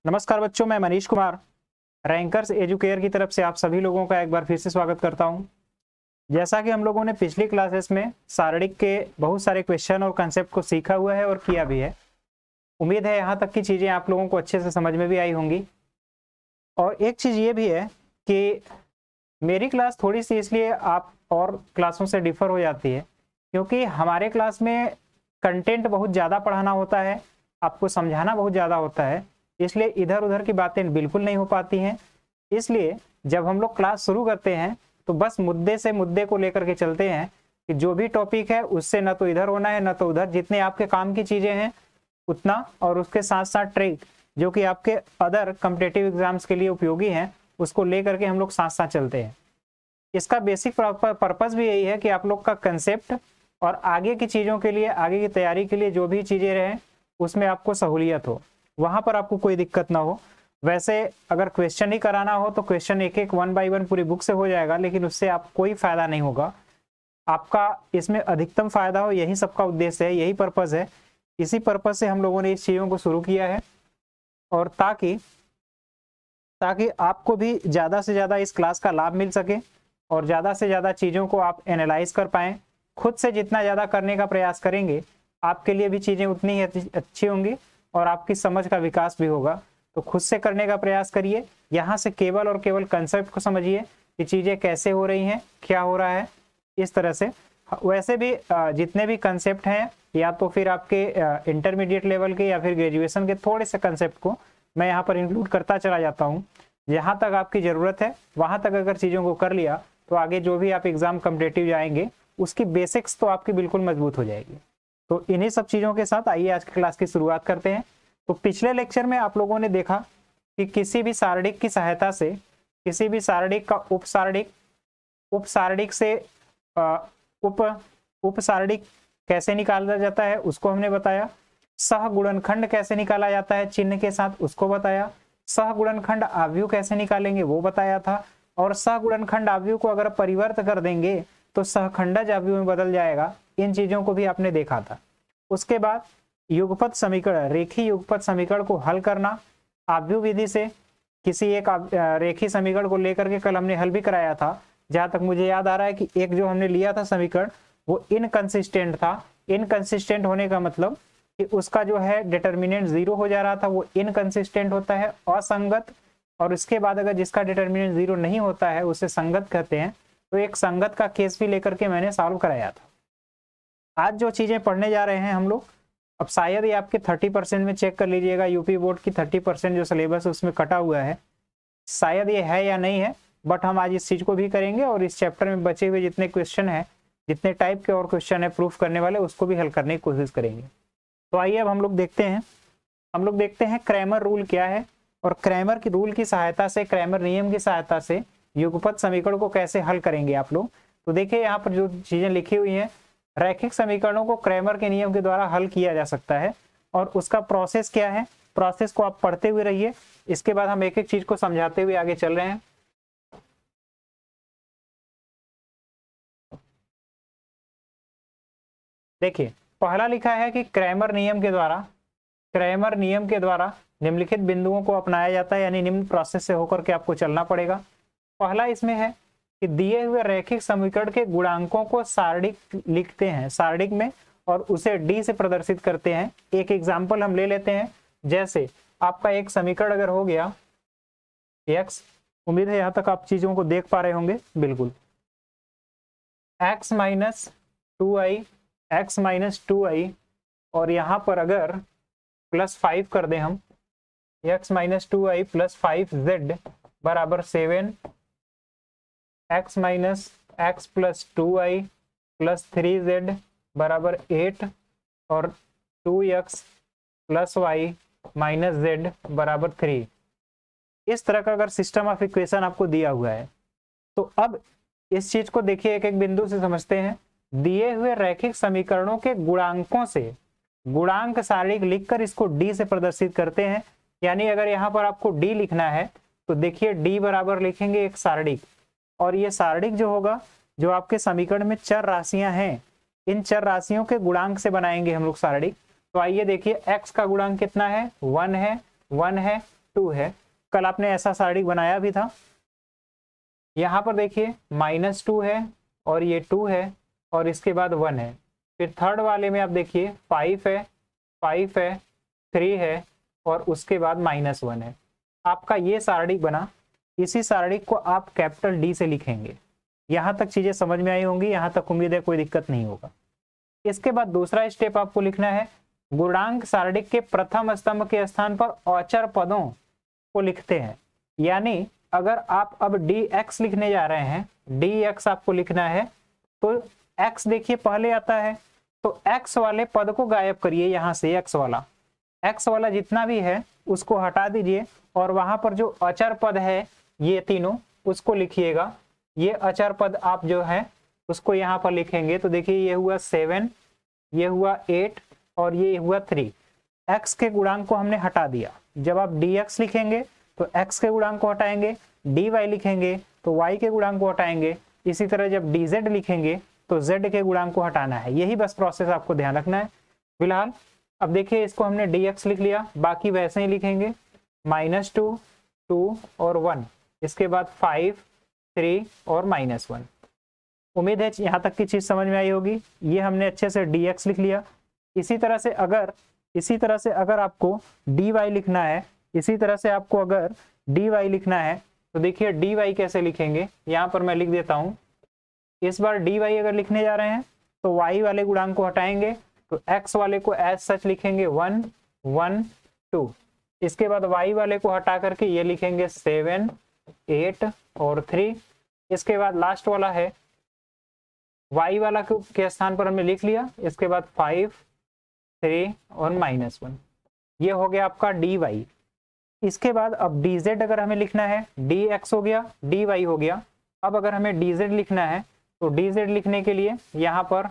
नमस्कार बच्चों, मैं मनीष कुमार रैंकर्स एजुकेयर की तरफ से आप सभी लोगों का एक बार फिर से स्वागत करता हूं। जैसा कि हम लोगों ने पिछली क्लासेस में सारणिक के बहुत सारे क्वेश्चन और कंसेप्ट को सीखा हुआ है और किया भी है। उम्मीद है यहाँ तक की चीज़ें आप लोगों को अच्छे से समझ में भी आई होंगी। और एक चीज़ ये भी है कि मेरी क्लास थोड़ी सी इसलिए आप और क्लासों से डिफर हो जाती है क्योंकि हमारे क्लास में कंटेंट बहुत ज़्यादा पढ़ाना होता है, आपको समझाना बहुत ज़्यादा होता है, इसलिए इधर उधर की बातें बिल्कुल नहीं हो पाती हैं। इसलिए जब हम लोग क्लास शुरू करते हैं तो बस मुद्दे से मुद्दे को लेकर के चलते हैं कि जो भी टॉपिक है उससे न तो इधर होना है न तो उधर, जितने आपके काम की चीज़ें हैं उतना, और उसके साथ साथ ट्रिक जो कि आपके अदर कॉम्पिटिटिव एग्जाम्स के लिए उपयोगी हैं उसको लेकर के हम लोग साथ साथ चलते हैं। इसका बेसिक पर्पस भी यही है कि आप लोग का कंसेप्ट और आगे की चीज़ों के लिए, आगे की तैयारी के लिए जो भी चीज़ें रहें उसमें आपको सहूलियत हो, वहां पर आपको कोई दिक्कत ना हो। वैसे अगर क्वेश्चन ही कराना हो तो क्वेश्चन एक एक 1 बाय 1 पूरी बुक से हो जाएगा, लेकिन उससे आप कोई फायदा नहीं होगा। आपका इसमें अधिकतम फायदा हो, यही सबका उद्देश्य है, यही पर्पस है। इसी पर्पस से हम लोगों ने इस चीज़ों को शुरू किया है और ताकि आपको भी ज़्यादा से ज़्यादा इस क्लास का लाभ मिल सके और ज़्यादा से ज़्यादा चीज़ों को आप एनालाइज कर पाएँ। खुद से जितना ज़्यादा करने का प्रयास करेंगे आपके लिए भी चीज़ें उतनी ही अच्छी होंगी और आपकी समझ का विकास भी होगा। तो खुद से करने का प्रयास करिए, यहाँ से केवल और केवल कंसेप्ट को समझिए कि चीज़ें कैसे हो रही हैं, क्या हो रहा है, इस तरह से। वैसे भी जितने भी कंसेप्ट हैं या तो फिर आपके इंटरमीडिएट लेवल के या फिर ग्रेजुएशन के थोड़े से कंसेप्ट को मैं यहाँ पर इंक्लूड करता चला जाता हूँ। जहाँ तक आपकी ज़रूरत है वहाँ तक अगर चीज़ों को कर लिया तो आगे जो भी आप एग्ज़ाम कॉम्पिटिटिव जाएंगे उसकी बेसिक्स तो आपकी बिल्कुल मजबूत हो जाएगी। तो इन्हीं सब चीज़ों के साथ आइए आज की क्लास की शुरुआत करते हैं। तो पिछले लेक्चर में आप लोगों ने देखा कि किसी भी सारणिक की सहायता से, किसी भी सारणिक का उपसारणिक से उपसारणिक कैसे निकाला जाता है उसको हमने बताया। सहगुणनखंड कैसे निकाला जाता है चिन्ह के साथ उसको बताया। सहगुणनखंड आव्यूह कैसे निकालेंगे वो बताया था। और सहगुणनखंड आव्यूह को अगर परिवर्त कर देंगे तो सहखंडज आव्यूह में बदल जाएगा। इन चीजों को भी आपने देखा था। उसके बाद युगपत समीकरण, रेखीय युगपत समीकरण को हल करना आव्यूह विधि से। किसी एक रेखीय समीकरण को लेकर के कल हमने हल भी कराया था। जहां तक मुझे याद आ रहा है कि एक जो हमने लिया था समीकरण वो इनकंसिस्टेंट था। इनकंसिस्टेंट होने का मतलब कि उसका जो है डिटर्मिनेंट 0 हो जा रहा था, वो इनकंसिस्टेंट होता है, असंगत। और इसके बाद अगर जिसका डिटर्मिनेंट 0 नहीं होता है उसे संगत कहते हैं। तो एक संगत का केस भी लेकर के मैंने सॉल्व कराया था। आज जो चीजें पढ़ने जा रहे हैं हम लोग, अब शायद ये आपके 30% में चेक कर लीजिएगा। यूपी बोर्ड की 30% जो सिलेबस उसमें कटा हुआ है, शायद ये है या नहीं है, बट हम आज इस चीज को भी करेंगे और इस चैप्टर में बचे हुए जितने क्वेश्चन है, जितने टाइप के और क्वेश्चन है प्रूफ करने वाले, उसको भी हल करने की कोशिश करेंगे। तो आइए अब हम लोग देखते हैं क्रैमर रूल क्या है और क्रैमर की रूल की सहायता से, क्रैमर नियम की सहायता से युगपत समीकरण को कैसे हल करेंगे आप लोग। तो देखिए यहाँ पर जो चीजें लिखी हुई हैं, रैखिक समीकरणों को क्रैमर के नियम के द्वारा हल किया जा सकता है और उसका प्रोसेस क्या है, प्रोसेस को आप पढ़ते हुए रहिए। इसके बाद हम एक एक चीज को समझाते हुए आगे चल रहे हैं। देखिए पहला लिखा है कि क्रैमर नियम के द्वारा निम्नलिखित बिंदुओं को अपनाया जाता है, यानी निम्न प्रोसेस से होकर के आपको चलना पड़ेगा। पहला इसमें है कि दिए हुए रैखिक समीकरण के गुणांकों को सारणिक लिखते हैं, सारणिक में, और उसे डी से प्रदर्शित करते हैं। एक एग्जाम्पल हम ले लेते हैं। जैसे आपका एक समीकरण अगर हो गया x, उम्मीद है यहां तक आप चीजों को देख पा रहे होंगे बिल्कुल। x माइनस 2i और यहां पर अगर +5 कर दें हम, x माइनस 2i + 5z बराबर 7, x minus x + 2i + 3z बराबर 8 और 2x + y माइनस z बराबर 3। इस तरह का अगर सिस्टम ऑफ इक्वेशन आपको दिया हुआ है तो अब इस चीज को देखिए, एक एक बिंदु से समझते हैं। दिए हुए रैखिक समीकरणों के गुणांकों से गुणांक सारणिक लिखकर इसको डी से प्रदर्शित करते हैं। यानी अगर यहाँ पर आपको डी लिखना है तो देखिए डी बराबर लिखेंगे एक सारणिक, और ये सारणिक जो होगा, जो आपके समीकरण में चर राशियां हैं, इन चर राशियों के गुणांक से बनाएंगे हम लोग सारणिक। तो आइए देखिए x का गुणांक कितना है, 1 है, 1 है, 2 है। कल आपने ऐसा सारणी बनाया भी था। यहाँ पर देखिए -2 है और ये 2 है और इसके बाद 1 है। फिर थर्ड वाले में आप देखिए 5 है, 5 है, 3 है और उसके बाद -1 है। आपका ये सारणी बना। इसी सारणी को आप कैपिटल डी से लिखेंगे। यहाँ तक चीजें समझ में आई होंगी, यहाँ तक उम्मीद है कोई दिक्कत नहीं होगा। इसके बाद दूसरा स्टेप आपको लिखना है, गुणांक सारणी के प्रथम स्तंभ के स्थान पर अचर पदों को लिखते हैं। यानी अगर आप अब dx लिखने जा रहे हैं, dx आपको लिखना है, तो x देखिए पहले आता है, तो x वाले पद को गायब करिए। यहाँ से x वाला जितना भी है उसको हटा दीजिए और वहां पर जो अचर पद है ये तीनों, उसको लिखिएगा। ये अचर पद आप जो है उसको यहाँ पर लिखेंगे। तो देखिए ये हुआ 7, ये हुआ 8 और ये हुआ 3। x के गुणांक को हमने हटा दिया। जब आप dx लिखेंगे तो x के गुणांक को हटाएंगे, dy लिखेंगे तो y के गुणांक को हटाएंगे। इसी तरह जब dz लिखेंगे तो z के गुणांक को हटाना है। यही बस प्रोसेस आपको ध्यान रखना है। फिलहाल अब देखिए इसको हमने dx लिख लिया, बाकी वैसे ही लिखेंगे -2, 2 और 1, इसके बाद 5, 3 और -1। उम्मीद है यहाँ तक की चीज समझ में आई होगी। ये हमने अच्छे से dx लिख लिया। इसी तरह से अगर आपको dy लिखना है, इसी तरह से आपको अगर dy लिखना है तो देखिए dy कैसे लिखेंगे, यहाँ पर मैं लिख देता हूँ। इस बार dy अगर लिखने जा रहे हैं तो y वाले गुणांक को हटाएंगे, तो x वाले को एज सच लिखेंगे 1, 1, 2। इसके बाद y वाले को हटा करके ये लिखेंगे 7, 8 और 3। इसके बाद लास्ट वाला है y वाला के स्थान पर हमने लिख लिया। इसके बाद 5, 3 और -1। ये हो गया आपका dy। इसके बाद अब dz अगर हमें लिखना है, dx हो गया, dy हो गया। अब अगर हमें dz लिखना है तो dz लिखने के लिए यहाँ पर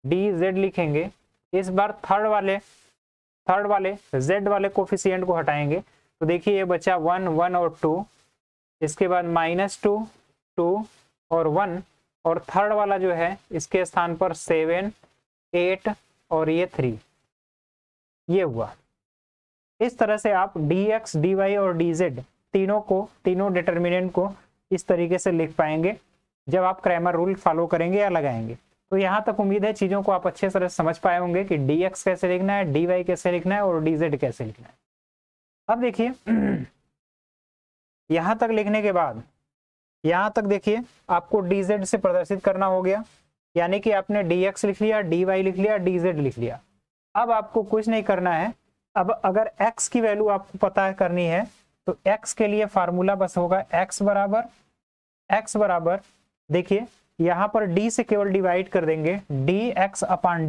dz लिखेंगे। इस बार थर्ड वाले z वाले कोफिशिएंट को हटाएंगे, तो देखिए ये बचा 1, 1 और 2। इसके बाद -2, 2 और 1 और थर्ड वाला जो है इसके स्थान पर 7, 8 और ये 3। ये हुआ। इस तरह से आप dx, dy और dz तीनों डिटर्मिनेंट को इस तरीके से लिख पाएंगे जब आप क्रैमर रूल फॉलो करेंगे या लगाएंगे। तो यहाँ तक उम्मीद है चीजों को आप अच्छे तरह से समझ पाए होंगे कि dx कैसे लिखना है, dy कैसे लिखना है और dz कैसे लिखना है। अब देखिए यहाँ तक लिखने के बाद यहाँ तक देखिए आपको dz से प्रदर्शित करना हो गया, यानी कि आपने dx लिख लिया, dy लिख लिया, dz लिख लिया। अब आपको कुछ नहीं करना है। अब अगर x की वैल्यू आपको पता करनी है तो x के लिए फार्मूला बस होगा x बराबर देखिए यहाँ पर d से केवल डिवाइड कर देंगे, dx अपान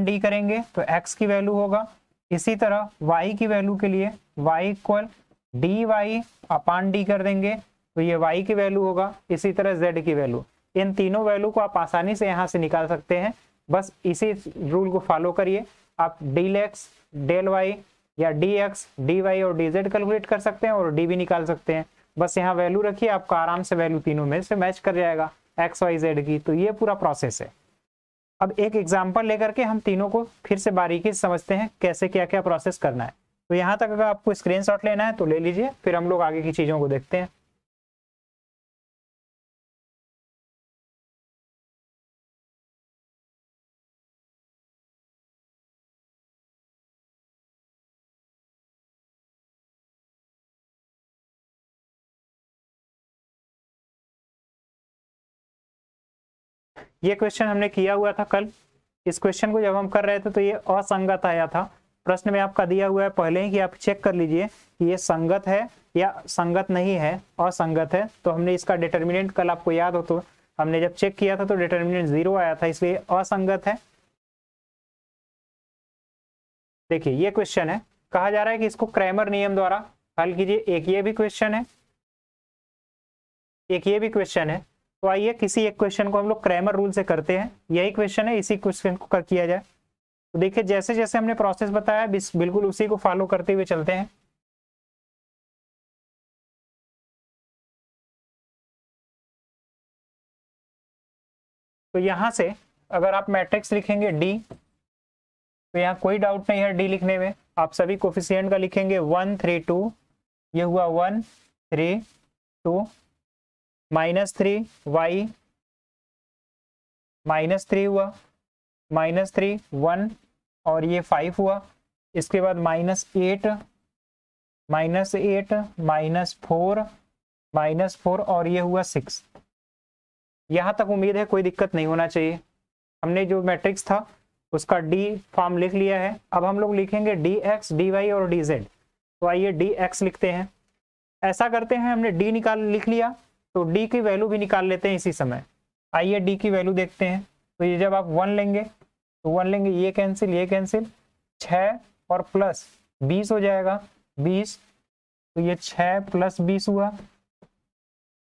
d करेंगे तो x की वैल्यू होगा। इसी तरह y की वैल्यू के लिए y इक्वल dy अपान d कर देंगे तो ये y की वैल्यू होगा। इसी तरह z की वैल्यू, इन तीनों वैल्यू को आप आसानी से यहाँ से निकाल सकते हैं। बस इसी रूल को फॉलो करिए। आप dx, del y या dx, dy और dz कैलकुलेट कर सकते हैं और d भी निकाल सकते हैं। बस यहाँ वैल्यू रखिए, आपका आराम से वैल्यू तीनों में से मैच कर जाएगा x, y, z की। तो ये पूरा प्रोसेस है। अब एक एग्जांपल लेकर के हम तीनों को फिर से बारीकी से समझते हैं कैसे क्या क्या प्रोसेस करना है। तो यहाँ तक अगर आपको स्क्रीनशॉट लेना है तो ले लीजिए, फिर हम लोग आगे की चीजों को देखते हैं। ये क्वेश्चन हमने किया हुआ था कल। इस क्वेश्चन को जब हम कर रहे थे तो ये असंगत आया था। प्रश्न में आपका दिया हुआ है पहले ही कि आप चेक कर लीजिए कि ये संगत है या संगत नहीं है, असंगत है। तो हमने इसका डिटर्मिनेंट कल आपको याद हो तो हमने जब चेक किया था तो डिटर्मिनेंट 0 आया था, इसलिए असंगत है। देखिए ये क्वेश्चन है, कहा जा रहा है कि इसको क्रैमर नियम द्वारा हल कीजिए। एक ये भी क्वेश्चन है, एक ये भी क्वेश्चन है। तो आइए किसी एक क्वेश्चन को हम लोग क्रैमर रूल से करते हैं। यही क्वेश्चन है, इसी क्वेश्चन को कर किया जाए। तो देखिए जैसे जैसे हमने प्रोसेस बताया बिल्कुल उसी को फॉलो करते हुए चलते हैं। तो यहां से अगर आप मैट्रिक्स लिखेंगे D, तो यहाँ कोई डाउट नहीं है डी लिखने में, आप सभी कोफिशिएंट का लिखेंगे 1 3 2, ये हुआ 1 3 2, -3 y, -3 हुआ, -3 1 और ये 5 हुआ। इसके बाद -8 -8 -4 और ये हुआ 6। यहाँ तक उम्मीद है कोई दिक्कत नहीं होना चाहिए। हमने जो मैट्रिक्स था उसका डी फॉर्म लिख लिया है। अब हम लोग लिखेंगे dx dy और dz। तो आइए dx लिखते हैं। ऐसा करते हैं, हमने डी लिख लिया तो डी की वैल्यू भी निकाल लेते हैं इसी समय। आइए डी की वैल्यू देखते हैं। तो ये जब आप 1 लेंगे तो 1 लेंगे, ये कैंसिल 6 और प्लस 20 हो जाएगा 20। तो ये 6 + 20 हुआ।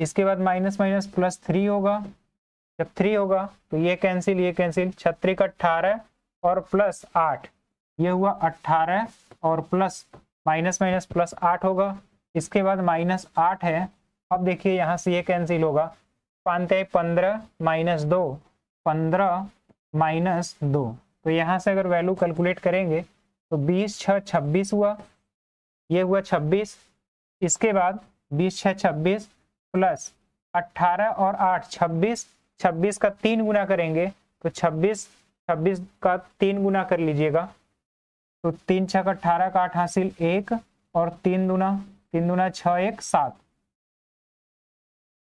इसके बाद माइनस +3 होगा। जब 3 होगा तो ये कैंसिल 36 का 18 और प्लस 8, ये हुआ 18 और प्लस +8 होगा। इसके बाद -8 है। अब देखिए यहाँ से ये कैंसिल होगा, 15 -2 15 -2। तो यहाँ से अगर वैल्यू कैलकुलेट करेंगे तो 20 6 26 हुआ, ये हुआ 26। इसके बाद 20 6 26 प्लस 18 और 8 26, 26 का 3 गुना करेंगे तो 26 का 3 गुना कर लीजिएगा। तो 3 6 का 18 का 8 हासिल 1 और 3 दूना 6 1 7।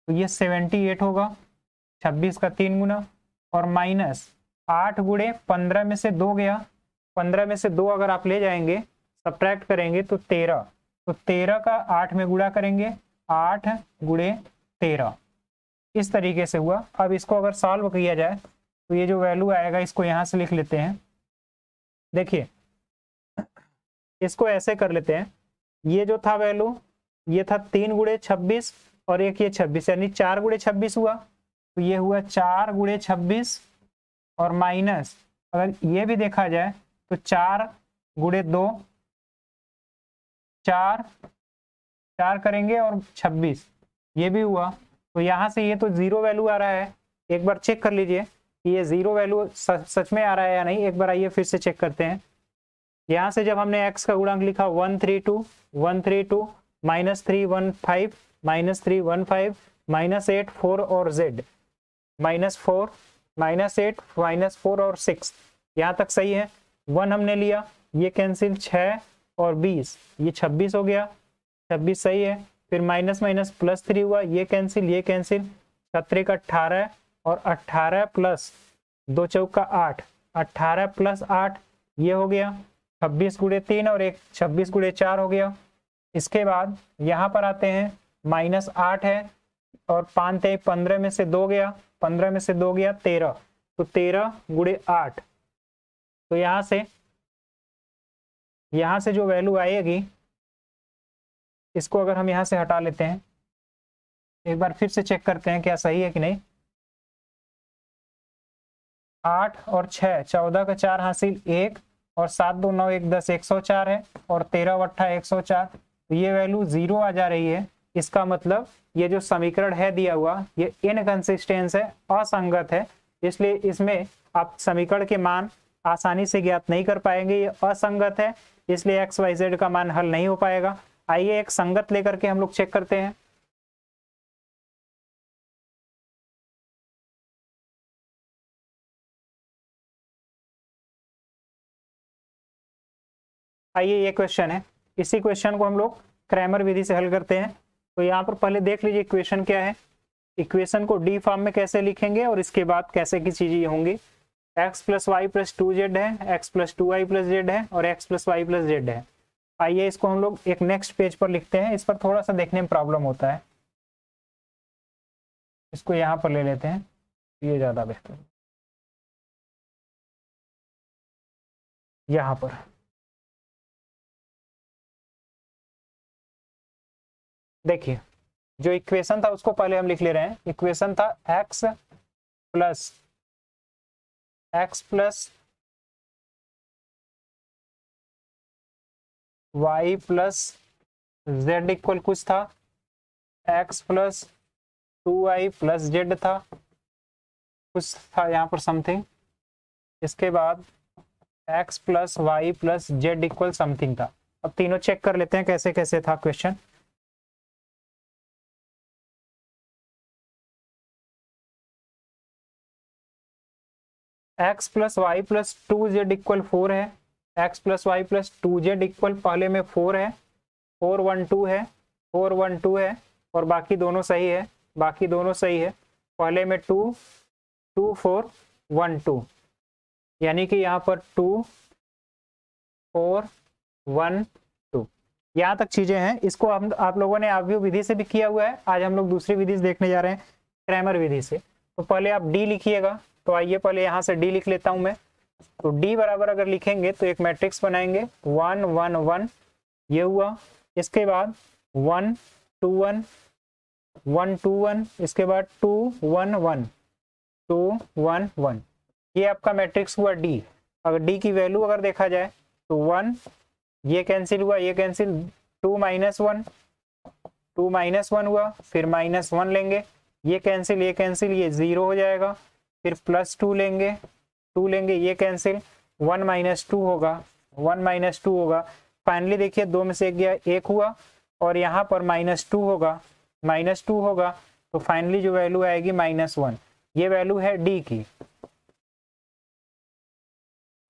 तो ये 78 होगा, 26 का 3 गुना और -8 गुणे 15 में से 2 गया। 15 में से 2 अगर आप ले जाएंगे सब्ट्रैक्ट करेंगे तो 13। तो 13 का 8 में गुणा करेंगे, 8 गुणे 13। इस तरीके से हुआ। अब इसको अगर सॉल्व किया जाए तो ये जो वैल्यू आएगा इसको यहाँ से लिख लेते हैं। देखिए इसको ऐसे कर लेते हैं, ये जो था वैल्यू ये था 3 गुणे 26 और एक ये 26, यानी 4 गुणे 26 हुआ। तो ये हुआ 4 गुणे 26 और माइनस, अगर ये भी देखा जाए तो 4 गुणे 2 4 करेंगे और 26 ये भी हुआ। तो यहाँ से ये तो 0 वैल्यू आ रहा है। एक बार चेक कर लीजिए कि ये 0 वैल्यू सच में आ रहा है या नहीं। एक बार आइए फिर से चेक करते हैं। यहाँ से जब हमने x का गुणांक लिखा 132 -3 1 5 -3 1 5 -8 4 और z -4 -8 -4 और 6, यहाँ तक सही है। 1 हमने लिया, ये कैंसिल 6 और 20, ये 26 हो गया, 26 सही है। फिर +3 हुआ, ये कैंसिल 36 का 18 और 18 प्लस 2 चौका 8, 18 + 8 ये हो गया 26 गुणे 3 और एक 26 गुणे 4 हो गया। इसके बाद यहाँ पर आते हैं, -8 है और 5 × 15 में से 2 गया, 15 में से 2 गया 13। तो 13 गुणे 8। तो यहाँ से जो वैल्यू आएगी इसको अगर हम यहाँ से हटा लेते हैं, एक बार फिर से चेक करते हैं क्या सही है कि नहीं। 8 और 6 14 का 4 हासिल 1 और 7 2 9 1 10 104 है और 13 × 104। तो ये वैल्यू 0 आ जा रही है। इसका मतलब ये जो समीकरण है दिया हुआ ये इनकंसिस्टेंस है, असंगत है। इसलिए इसमें आप समीकरण के मान आसानी से ज्ञात नहीं कर पाएंगे, ये असंगत है, इसलिए x y z का मान हल नहीं हो पाएगा। आइए एक संगत लेकर के हम लोग चेक करते हैं। आइए ये क्वेश्चन है, इसी क्वेश्चन को हम लोग क्रैमर विधि से हल करते हैं। तो यहाँ पर पहले देख लीजिए इक्वेशन क्या है। इक्वेशन को डी फॉर्म में कैसे लिखेंगे और इसके बाद कैसे की चीजें होंगी। x + y + 2z है, x + 2y + z है और x + y + z है। आइए इसको हम लोग एक नेक्स्ट पेज पर लिखते हैं। इस पर थोड़ा सा देखने में प्रॉब्लम होता है, इसको यहाँ पर ले लेते हैं, ये ज्यादा बेहतर। यहाँ पर देखिए जो इक्वेशन था उसको पहले हम लिख ले रहे हैं। इक्वेशन था x + y + z इक्वल कुछ था, x + 2y + z था, कुछ था यहाँ पर समथिंग। इसके बाद x plus y plus z equal something था। अब तीनों चेक कर लेते हैं कैसे कैसे था question. X plus y plus 2z equal 4 है, x plus y plus 2z equal पहले में 4 है, 412 है, 412 है और बाकी दोनों सही है, बाकी दोनों सही है। पहले में 2 2 4 1 2, यानी कि यहाँ पर 2 4 1 2, यहाँ तक चीजें हैं। इसको हम आप लोगों ने आव्यूह विधि से भी किया हुआ है, आज हम लोग दूसरी विधि से देखने जा रहे हैं, क्रैमर विधि से। तो पहले आप डी लिखिएगा, तो आइए पहले यहाँ से डी लिख लेता हूं मैं। तो डी बराबर अगर लिखेंगे तो एक मैट्रिक्स बनाएंगे 1 1 1, ये हुआ। इसके बाद 1 2 1 1 2 1, इसके बाद 2 1 1 2 1 1, ये आपका मैट्रिक्स हुआ डी। अगर डी की वैल्यू अगर देखा जाए तो 1, ये कैंसिल हुआ, ये कैंसिल, 2 -1 2 -1 हुआ, फिर -1 लेंगे, ये कैंसिल, ये कैंसिल, ये 0 हो जाएगा, फिर +2 लेंगे, 2 लेंगे, ये कैंसिल, 1 -2 होगा, 1 -2 होगा। फाइनली देखिए 2 में से 1 गया, 1 हुआ और यहाँ पर -2 होगा, -2 होगा, तो फाइनली जो वैल्यू आएगी -1, ये वैल्यू है डी की।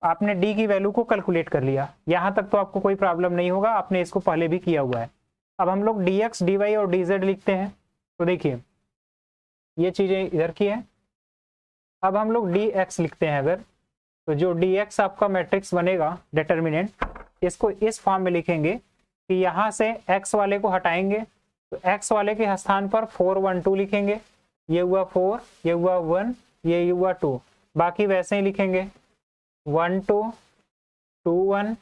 आपने डी की वैल्यू को कैलकुलेट कर लिया, यहाँ तक तो आपको कोई प्रॉब्लम नहीं होगा, आपने इसको पहले भी किया हुआ है। अब हम लोग dx dy और dz लिखते हैं। तो देखिए ये चीजें इधर की है। अब हम लोग dx लिखते हैं अगर, तो जो dx आपका मैट्रिक्स बनेगा डिटर्मिनेंट, इसको इस फॉर्म में लिखेंगे कि यहाँ से x वाले को हटाएंगे, तो x वाले के स्थान पर 4 1 2 लिखेंगे, ये हुआ 4, ये हुआ 1, ये हुआ 2, बाकी वैसे ही लिखेंगे 1 2 2 1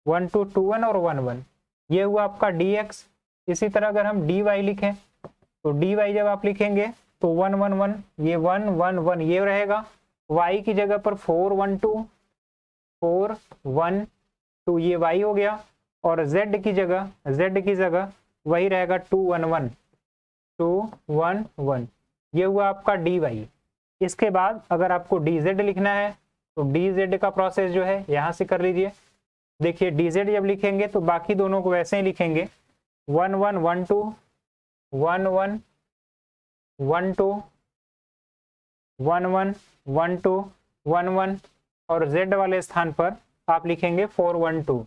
1 2 2 1 और 1 1, ये हुआ आपका dx। इसी तरह अगर हम dy लिखें तो dy जब आप लिखेंगे तो 1 1 1, ये 1 1 1 ये रहेगा, y की जगह पर 4 1 2 4 1 2, ये y हो गया, और z की जगह वही रहेगा 2 1 1 2 1 1, ये हुआ आपका dy। इसके बाद अगर आपको dz लिखना है तो dz का प्रोसेस जो है यहाँ से कर लीजिए। देखिए dz जब लिखेंगे तो बाकी दोनों को वैसे ही लिखेंगे 1 1 1 2 1 1 1 2 1 1 1 2 1 1, और z वाले स्थान पर आप लिखेंगे 4 1 2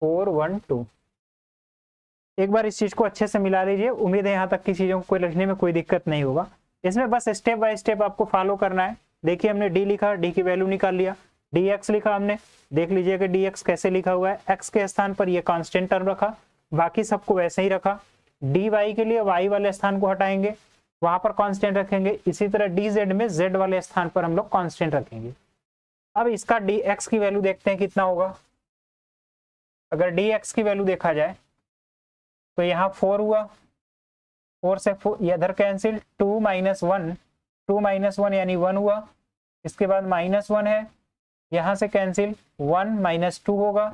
4 1 2। एक बार इस चीज को अच्छे से मिला लीजिए, उम्मीद है यहाँ तक की चीजों को लिखने में कोई दिक्कत नहीं होगा। इसमें बस स्टेप बाय स्टेप आपको फॉलो करना है। देखिए हमने डी लिखा, डी की वैल्यू निकाल लिया, dx लिखा हमने, देख लीजिए कि dx कैसे लिखा हुआ है, x के स्थान पर ये कांस्टेंट टर्म रखा, बाकी सबको वैसे ही रखा। dy के लिए y वाले स्थान को हटाएंगे, वहां पर कांस्टेंट रखेंगे, इसी तरह dz में z वाले स्थान पर हम लोग कांस्टेंट रखेंगे। अब इसका dx की वैल्यू देखते हैं कितना होगा। अगर dx की वैल्यू देखा जाए तो यहाँ 4 हुआ, 4 से 4 इधर कैंसिल, 2 -1 यानी 1 हुआ, इसके बाद -1 है, यहाँ से कैंसिल, 1 -2 होगा,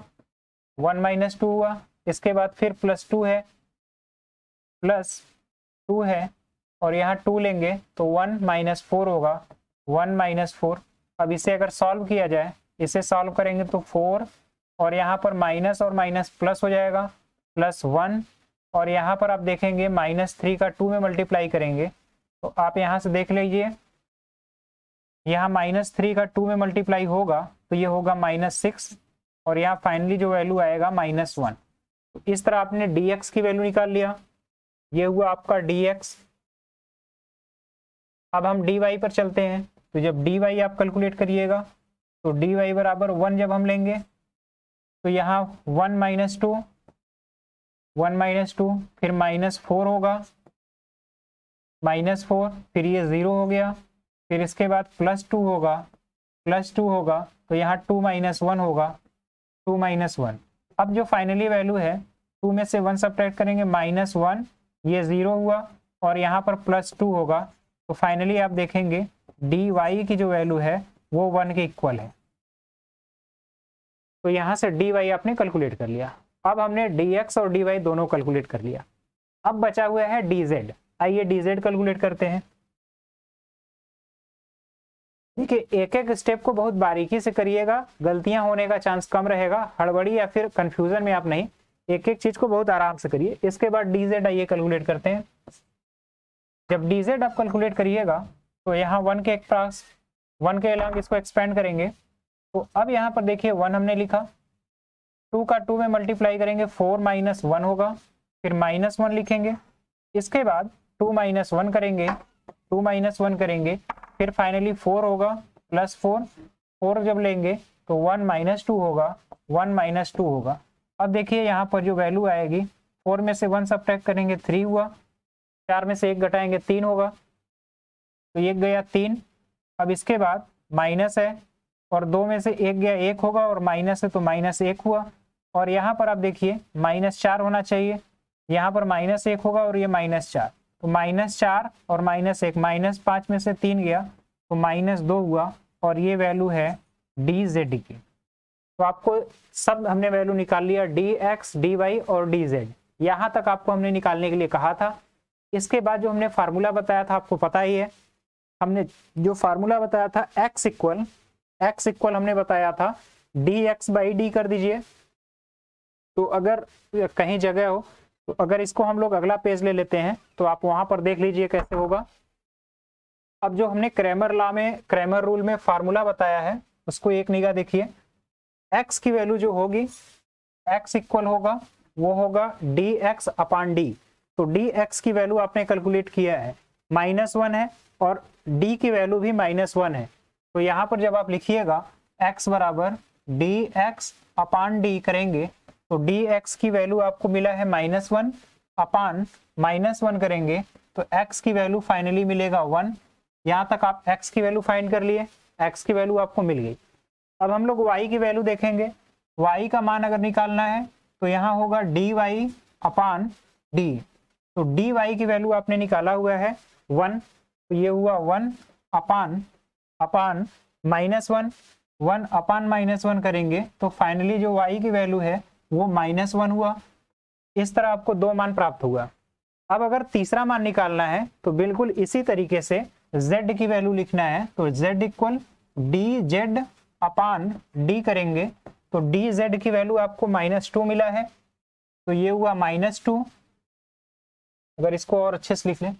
1 -2 हुआ, इसके बाद फिर +2 है, +2 है, और यहाँ 2 लेंगे तो 1 -4 होगा, 1 -4। अब इसे अगर सॉल्व किया जाए, इसे सॉल्व करेंगे तो 4, और यहाँ पर माइनस और माइनस प्लस हो जाएगा, +1, और यहाँ पर आप देखेंगे -3 का 2 में मल्टीप्लाई करेंगे, तो आप यहाँ से देख लीजिए, यहाँ -3 का 2 में मल्टीप्लाई होगा तो ये होगा -6, और यहाँ फाइनली जो वैल्यू आएगा -1। तो इस तरह आपने dx की वैल्यू निकाल लिया, ये हुआ आपका dx। अब हम dy पर चलते हैं, तो जब dy आप कैलकुलेट करिएगा तो dy बराबर 1 जब हम लेंगे तो यहाँ 1 -2 फिर -4 होगा, -4, फिर ये 0 हो गया, फिर इसके बाद +2 होगा, तो यहाँ 2 -1 होगा, 2 -1। अब जो फाइनली वैल्यू है 2 में से 1 सब्ट्रैक्ट करेंगे, -1, ये 0 हुआ, और यहाँ पर +2 होगा, तो फाइनली आप देखेंगे dy की जो वैल्यू है वो 1 के इक्वल है। तो यहाँ से dy आपने कैलकुलेट कर लिया। अब हमने dx और dy दोनों कैलकुलेट कर लिया। अब बचा हुआ है dz। आइए dz कैलकुलेट करते हैं। देखिए एक एक स्टेप को बहुत बारीकी से करिएगा, गलतियां होने का चांस कम रहेगा, हड़बड़ी या फिर कंफ्यूजन में आप नहीं, एक एक चीज को बहुत आराम से करिए। इसके बाद डीजेड आइए कैलकुलेट करते हैं। जब डीजेड आप कैलकुलेट करिएगा तो यहाँ 1 के पास 1 के अलॉन्ग इसको एक्सपेंड करेंगे। तो अब यहाँ पर देखिए 1 हमने लिखा, 2 का 2 में मल्टीप्लाई करेंगे 4 - 1 होगा, फिर -1 लिखेंगे। इसके बाद 2 - 1 करेंगे, 2 - 1 करेंगे, फिर फाइनली 4 होगा +4, 4 जब लेंगे तो 1 - 2 होगा, 1 - 2 होगा। अब देखिए यहाँ पर जो वैल्यू आएगी, 4 में से 1 सब्ट्रैक्ट करेंगे 3 हुआ, 4 में से 1 घटाएंगे 3 होगा, तो 1 गया 3। अब इसके बाद माइनस है और 2 में से 1 गया 1 होगा, और माइनस है तो -1 हुआ। और यहाँ पर आप देखिए -4 होना चाहिए, यहाँ पर -1 होगा और ये -4, तो -4 और -1, -5 में से 3 गया तो -2 हुआ, और ये वैल्यू है dz की। तो आपको सब हमने वैल्यू निकाल लिया, dx, dy और dz, यहाँ तक आपको हमने निकालने के लिए कहा था। इसके बाद जो हमने फार्मूला बताया था आपको पता ही है, हमने जो फार्मूला बताया था x इक्वल हमने बताया था dx/d कर दीजिए। तो अगर कहीं जगह हो तो अगर इसको हम लोग अगला पेज ले लेते हैं तो आप वहां पर देख लीजिए कैसे होगा। अब जो हमने क्रैमर रूल में फार्मूला बताया है उसको एक निगाह देखिए। x की वैल्यू जो होगी, x इक्वल होगा वो होगा dx/d। तो dx की वैल्यू आपने कैलकुलेट किया है, -1 है, और d की वैल्यू भी -1 है। तो यहाँ पर जब आप लिखिएगा x बराबर dx/d करेंगे तो dx की वैल्यू आपको मिला है -1, अपान -1 करेंगे तो x की वैल्यू फाइनली मिलेगा 1। यहाँ तक आप x की वैल्यू फाइंड कर लिए, x की वैल्यू आपको मिल गई। अब हम लोग y की वैल्यू देखेंगे, y का मान अगर निकालना है तो यहाँ होगा dy/d। तो dy की वैल्यू आपने निकाला हुआ है 1, तो ये हुआ 1 अपान -1, 1 अपान -1 करेंगे तो फाइनली जो y की वैल्यू है वो -1 हुआ। इस तरह आपको 2 मान प्राप्त हुआ। अब अगर तीसरा मान निकालना है तो बिल्कुल इसी तरीके से z की वैल्यू लिखना है, तो z इक्वल dz/d करेंगे तो dz की वैल्यू आपको -2 मिला है, तो ये हुआ -2। अगर इसको और अच्छे से लिख लें,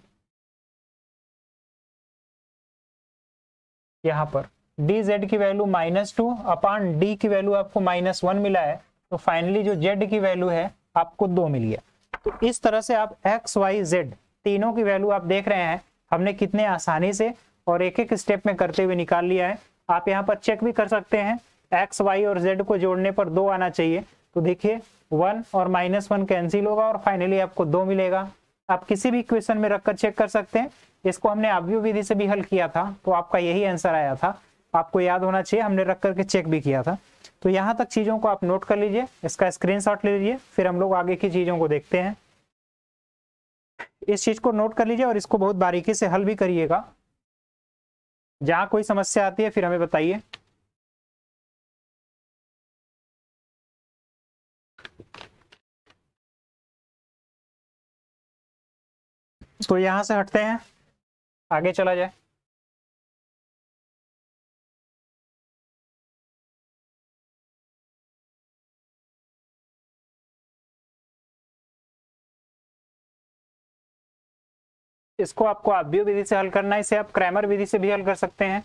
यहाँ पर dz की वैल्यू -2 अपान d की वैल्यू आपको -1 मिला है, तो फाइनली जो z की वैल्यू है आपको 2 मिल गया। तो इस तरह से आप x, y, z तीनों की वैल्यू आप देख रहे हैं हमने कितने आसानी से और एक एक स्टेप में करते हुए निकाल लिया है। आप यहाँ पर चेक भी कर सकते हैं, x, y और z को जोड़ने पर 2 आना चाहिए। तो देखिए 1 और -1 कैंसिल होगा और फाइनली आपको 2 मिलेगा। आप किसी भी क्वेश्चन में रखकर चेक कर सकते हैं। इसको हमने आव्यूह विधि से भी हल किया था तो आपका यही आंसर आया था, आपको याद होना चाहिए, हमने रख करके चेक भी किया था। तो यहाँ तक चीजों को आप नोट कर लीजिए, इसका स्क्रीनशॉट ले लीजिए, फिर हम लोग आगे की चीजों को देखते हैं। इस चीज को नोट कर लीजिए और इसको बहुत बारीकी से हल भी करिएगा। जहां कोई समस्या आती है फिर हमें बताइए। तो यहां से हटते हैं, आगे चला जाए। इसको आपको आव्यूह विधि से हल करना है, इसे आप क्रैमर विधि से भी हल कर सकते हैं।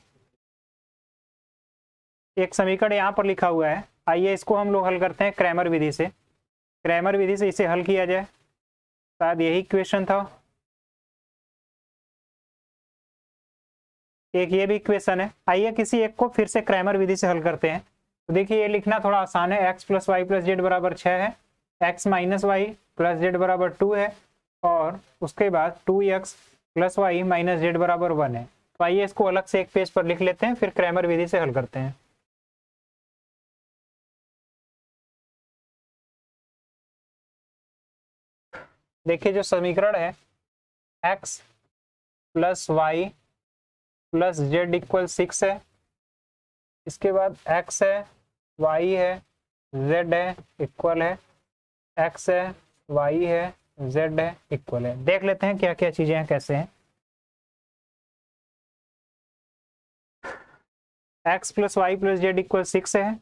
एक समीकरण यहाँ पर लिखा हुआ है, आइए इसको हम लोग हल करते हैं क्रैमर विधि से। क्रैमर विधि से इसे हल किया जाए, शायद यही क्वेश्चन था। एक ये भी इक्वेशन है, आइए किसी एक को फिर से क्रैमर विधि से हल करते हैं। तो देखिए ये लिखना थोड़ा आसान है, x + y + z बराबर 6 है, x - y + z बराबर 2 है, और उसके बाद 2x + y - z बराबर 1 है। तो आइए इसको अलग से एक पेज पर लिख लेते हैं, फिर क्रैमर विधि से हल करते हैं। देखिए जो समीकरण है x + y + z = 6 है, इसके बाद x है, y है, z है, इक्वल है, x है, y है, z है, इक्वल है। देख लेते हैं क्या क्या चीजें हैं, कैसे हैं। x plus y plus z equal 6 है,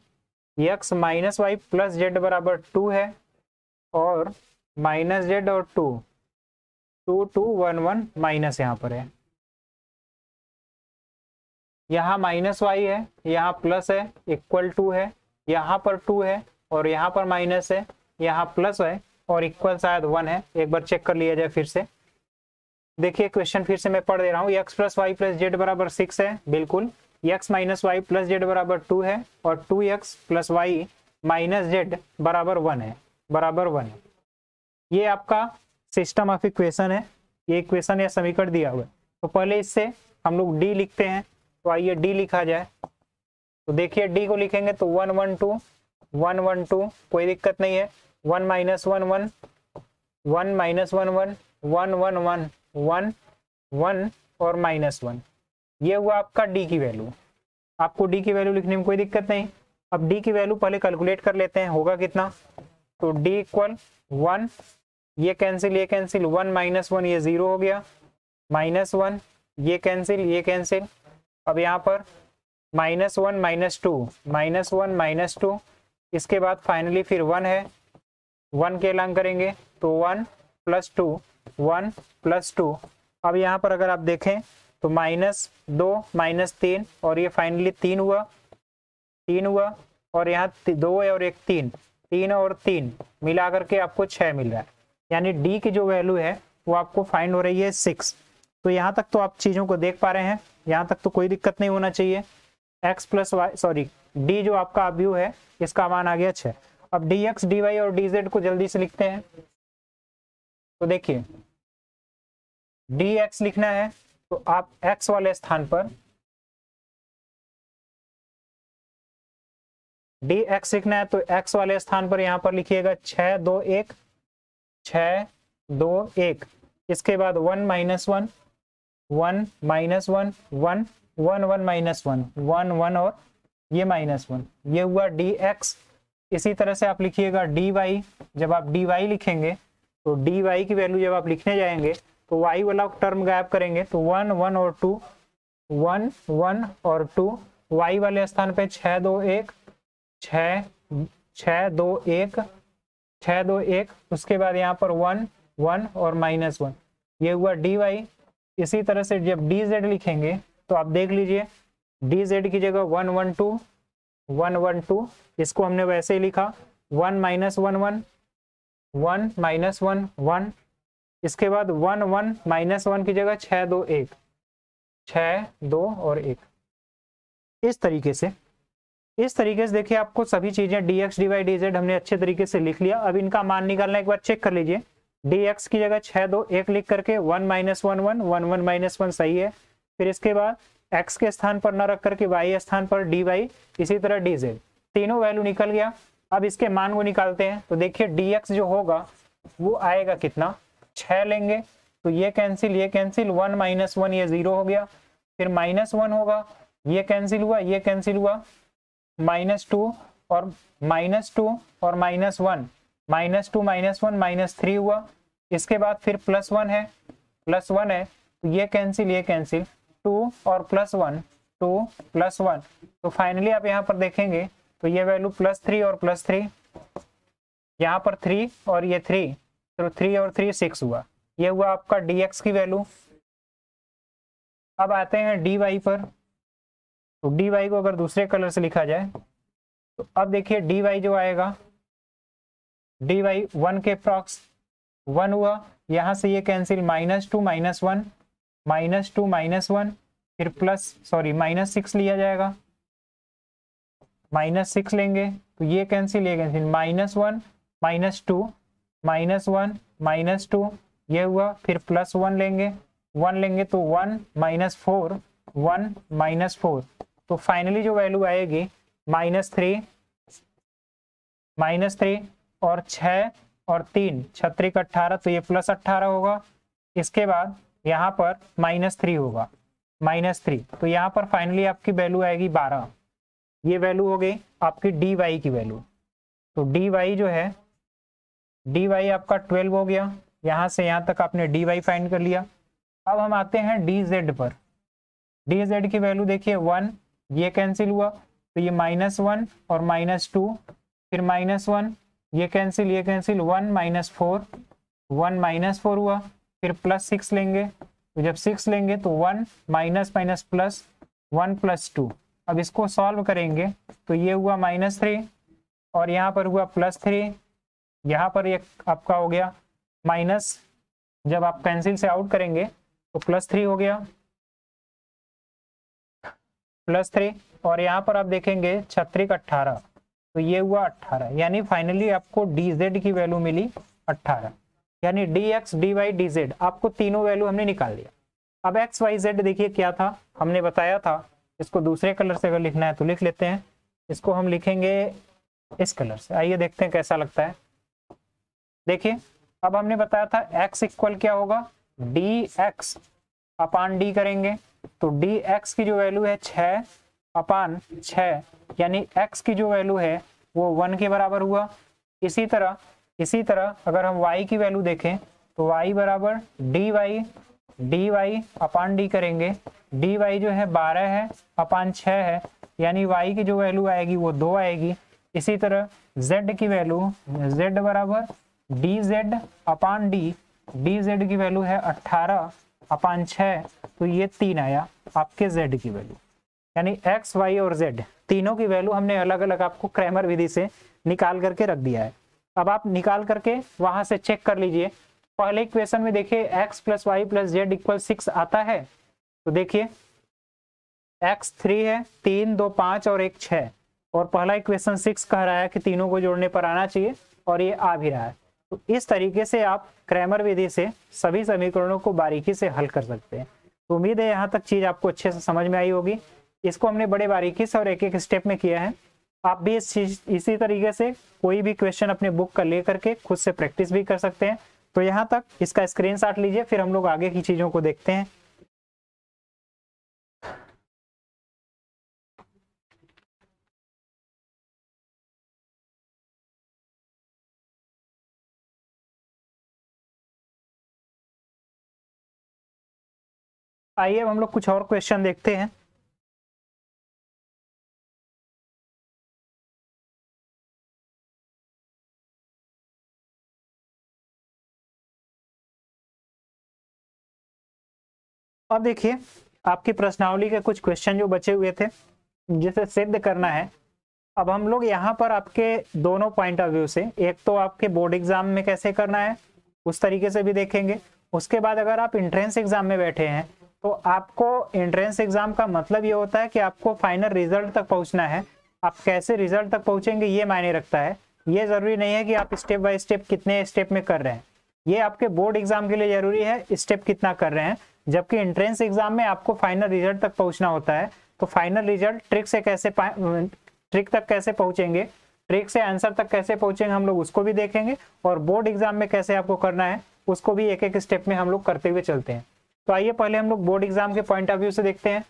x minus y plus z बराबर 2 है, और माइनस जेड और 2 2 2 1 1 माइनस यहाँ पर है, यहाँ माइनस वाई है, यहाँ प्लस है, इक्वल 2 है, यहाँ पर 2 है और यहाँ पर माइनस है, यहाँ प्लस है और इक्वल शायद 1 है। एक बार चेक कर लिया जाए फिर से। देखिए क्वेश्चन फिर से मैं पढ़ दे रहा हूँ। x plus y plus z बराबर 6 है, बिल्कुल। x minus y plus z बराबर 2 है और 2x plus Y minus Z बराबर 1 है, बराबर 1 है। ये आपका सिस्टम ऑफ इक्वेशन है, ये इक्वेशन या समीकरण दिया हुआ है। तो पहले इससे हम लोग डी लिखते हैं, तो आइए डी लिखा जाए। तो देखिए डी को लिखेंगे तो 1 1 2 1 1 2, कोई दिक्कत नहीं है। 1 माइनस 1 1 1 माइनस 1 1 1 1 1 1 1 और माइनस 1, ये हुआ आपका डी की वैल्यू। आपको डी की वैल्यू लिखने में कोई दिक्कत नहीं। अब डी की वैल्यू पहले कैलकुलेट कर लेते हैं, होगा कितना। तो डी इक्वल 1, ये कैंसिल ये कैंसिल, 1 माइनस 1 ये 0 हो गया, माइनस 1 ये कैंसिल ये कैंसिल। अब यहाँ पर माइनस 1 माइनस 2 माइनस 1 माइनस 2, इसके बाद फाइनली फिर 1 है, 1 के लॉन्ग करेंगे तो 1 प्लस 2 1 प्लस 2। अब यहाँ पर अगर आप देखें तो माइनस 2 माइनस 3 और ये फाइनली 3 हुआ, 3 हुआ और यहाँ 2 है और एक 3, 3 और 3 मिला करके आपको 6 मिल रहा है। यानी डी की जो वैल्यू है वो आपको फाइंड हो रही है 6। तो यहाँ तक तो आप चीज़ों को देख पा रहे हैं, यहाँ तक तो कोई दिक्कत नहीं होना चाहिए। x plus y sorry D जो आपका व्यू है इसका मान आ गया 6। अब dx dy और dz को जल्दी से लिखते हैं। तो देखिए dx लिखना है तो आप x वाले स्थान पर dx लिखना है तो x वाले स्थान पर यहाँ पर लिखिएगा 6 2 1 6 2 1। इसके बाद 1 माइनस 1 1 माइनस 1 1 1 1 माइनस 1 1 1 और ये माइनस 1, ये हुआ dx। इसी तरह से आप लिखिएगा dy। जब आप dy लिखेंगे तो dy की वैल्यू जब आप लिखने जाएंगे तो y वाला टर्म गायब करेंगे तो 1 1 और 2 1 1 और 2, y वाले स्थान पे 6 2 1 6 6 2 1 6 2 1। उसके बाद यहाँ पर 1 1 और माइनस 1, ये हुआ dy। इसी तरह से जब dz लिखेंगे तो आप देख लीजिए dz की जगह 1 1 2 1 1 2, इसको हमने वैसे ही लिखा 1 माइनस 1 1 1 माइनस 1 1। इसके बाद 1 1 माइनस 1 की जगह 6 2 1 6 2 और 1। इस तरीके से देखिए आपको सभी चीजें dx dy dz हमने अच्छे तरीके से लिख लिया। अब इनका मान निकालना एक बार चेक कर लीजिए। dx की जगह 6 2 1 लिख करके 1 माइनस 1 1 1 1 माइनस 1 सही है। फिर इसके बाद x के स्थान पर न रख करके y स्थान पर dy, इसी तरह dz, तीनों वैल्यू निकल गया। अब इसके मान को निकालते हैं तो देखिए dx जो होगा वो आएगा कितना, 6 लेंगे तो ये कैंसिल 1 माइनस 1 ये 0 हो गया। फिर माइनस 1 होगा, ये कैंसिल हुआ ये कैंसिल हुआ, माइनस 2 और माइनस 2 और माइनस 1, माइनस 2 माइनस 1 माइनस 3 हुआ। इसके बाद फिर प्लस 1 है तो ये कैंसिल 2 और प्लस 1 2 प्लस 1। तो फाइनली आप यहाँ पर देखेंगे तो ये वैल्यू प्लस 3 और प्लस 3, यहाँ पर 3 और ये 3, तो 3 और 3 6 हुआ। ये हुआ आपका dx की वैल्यू। अब आते हैं dy पर। तो dy को अगर दूसरे कलर से लिखा जाए तो अब देखिए dy जो आएगा dy 1 के अप्रॉक्स 1 हुआ, यहाँ से ये cancel minus 2 minus 1 minus 2 minus 1, फिर माइनस 6 लिया जाएगा, माइनस 6 लेंगे तो ये cancel minus 1 minus 2 minus 1 minus 2, ये हुआ। फिर प्लस 1 लेंगे तो 1 माइनस 4 1 माइनस 4। तो फाइनली जो वैल्यू आएगी माइनस 3 और 6 और 3 6 18, तो ये प्लस 18 होगा। इसके बाद यहाँ पर माइनस 3 होगा, माइनस 3, तो यहाँ पर फाइनली आपकी वैल्यू आएगी 12। ये वैल्यू हो गई आपकी dy की वैल्यू। तो dy जो है dy आपका 12 हो गया। यहाँ से यहाँ तक आपने dy फाइंड कर लिया। अब हम आते हैं dz पर। dz की वैल्यू देखिए 1 ये कैंसिल हुआ, तो ये -1 और -2, फिर -1, ये कैंसिल 1 -4, 1 -4 हुआ, फिर +6 लेंगे, तो जब 6 लेंगे तो 1 माइनस माइनस प्लस 1 + 2। अब इसको सॉल्व करेंगे तो ये हुआ -3 और यहाँ पर हुआ +3, यहाँ पर ये आपका हो गया माइनस, जब आप कैंसिल से आउट करेंगे तो +3 हो गया, +3, और यहाँ पर आप देखेंगे 36 18, तो ये हुआ 18, यानी फाइनली आपको dz की वैल्यू मिली 18, यानी dx dy dz आपको तीनों वैल्यू हमने निकाल लिया। अब x y z देखिए क्या था, हमने बताया था, इसको दूसरे कलर से अगर लिखना है तो लिख लेते हैं, इसको हम लिखेंगे इस कलर से। आइए देखते हैं कैसा लगता है। देखिए अब हमने बताया था x इक्वल क्या होगा, dx अपान d करेंगे, तो dx की जो वैल्यू है 6/6, यानी x की जो वैल्यू है वो 1 के बराबर हुआ। इसी तरह अगर हम y की वैल्यू देखें तो y बराबर dy अपान d करेंगे, dy जो है 12 है अपान 6 है, यानी y की जो वैल्यू आएगी वो 2 आएगी। इसी तरह z की वैल्यू z बराबर dz अपान d, dz की वैल्यू है 18/6, तो ये 3 आया आपके z की वैल्यू, यानी x y और z तीनों की वैल्यू हमने अलग अलग आपको क्रैमर विधि से निकाल करके रख दिया है। अब आप निकाल करके वहां से चेक कर लीजिए। पहले इक्वेशन में देखिए x + y + z = 6 आता है, तो देखिए x 3 है, 3 2 5 और 1 6, और पहला इक्वेशन 6 कह रहा है कि तीनों को जोड़ने पर आना चाहिए, और ये आ भी रहा है। तो इस तरीके से आप क्रैमर विधि से सभी समीकरणों को बारीकी से हल कर सकते हैं। तो उम्मीद है यहाँ तक चीज आपको अच्छे से समझ में आई होगी। इसको हमने बड़े बारीकी से और एक एक स्टेप में किया है। आप भी इसी तरीके से कोई भी क्वेश्चन अपने बुक का ले करके खुद से प्रैक्टिस भी कर सकते हैं। तो यहाँ तक इसका स्क्रीनशॉट लीजिए, फिर हम लोग आगे की चीजों को देखते हैं। आइए अब हम लोग कुछ और क्वेश्चन देखते हैं। अब देखिए आपकी प्रश्नावली के कुछ क्वेश्चन जो बचे हुए थे जिसे सिद्ध करना है। अब हम लोग यहाँ पर आपके दोनों पॉइंट ऑफ व्यू से, एक तो आपके बोर्ड एग्जाम में कैसे करना है उस तरीके से भी देखेंगे। उसके बाद अगर आप एंट्रेंस एग्जाम में बैठे हैं तो आपको एंट्रेंस एग्जाम का मतलब ये होता है कि आपको फाइनल रिजल्ट तक पहुंचना है। आप कैसे रिजल्ट तक पहुंचेंगे ये मायने रखता है। ये जरूरी नहीं है कि आप स्टेप बाय स्टेप कितने स्टेप में कर रहे हैं, ये आपके बोर्ड एग्जाम के लिए जरूरी है स्टेप कितना कर रहे हैं। जबकि एंट्रेंस एग्जाम में आपको फाइनल रिजल्ट तक पहुंचना होता है। तो फाइनल रिजल्ट ट्रिक तक कैसे पहुंचेंगे, ट्रिक से आंसर तक कैसे पहुंचेंगे हम लोग उसको भी देखेंगे, और बोर्ड एग्जाम में कैसे आपको करना है उसको भी एक एक स्टेप में हम लोग करते हुए चलते हैं। तो आइए पहले हम लोग बोर्ड एग्जाम के पॉइंट ऑफ व्यू से देखते हैं।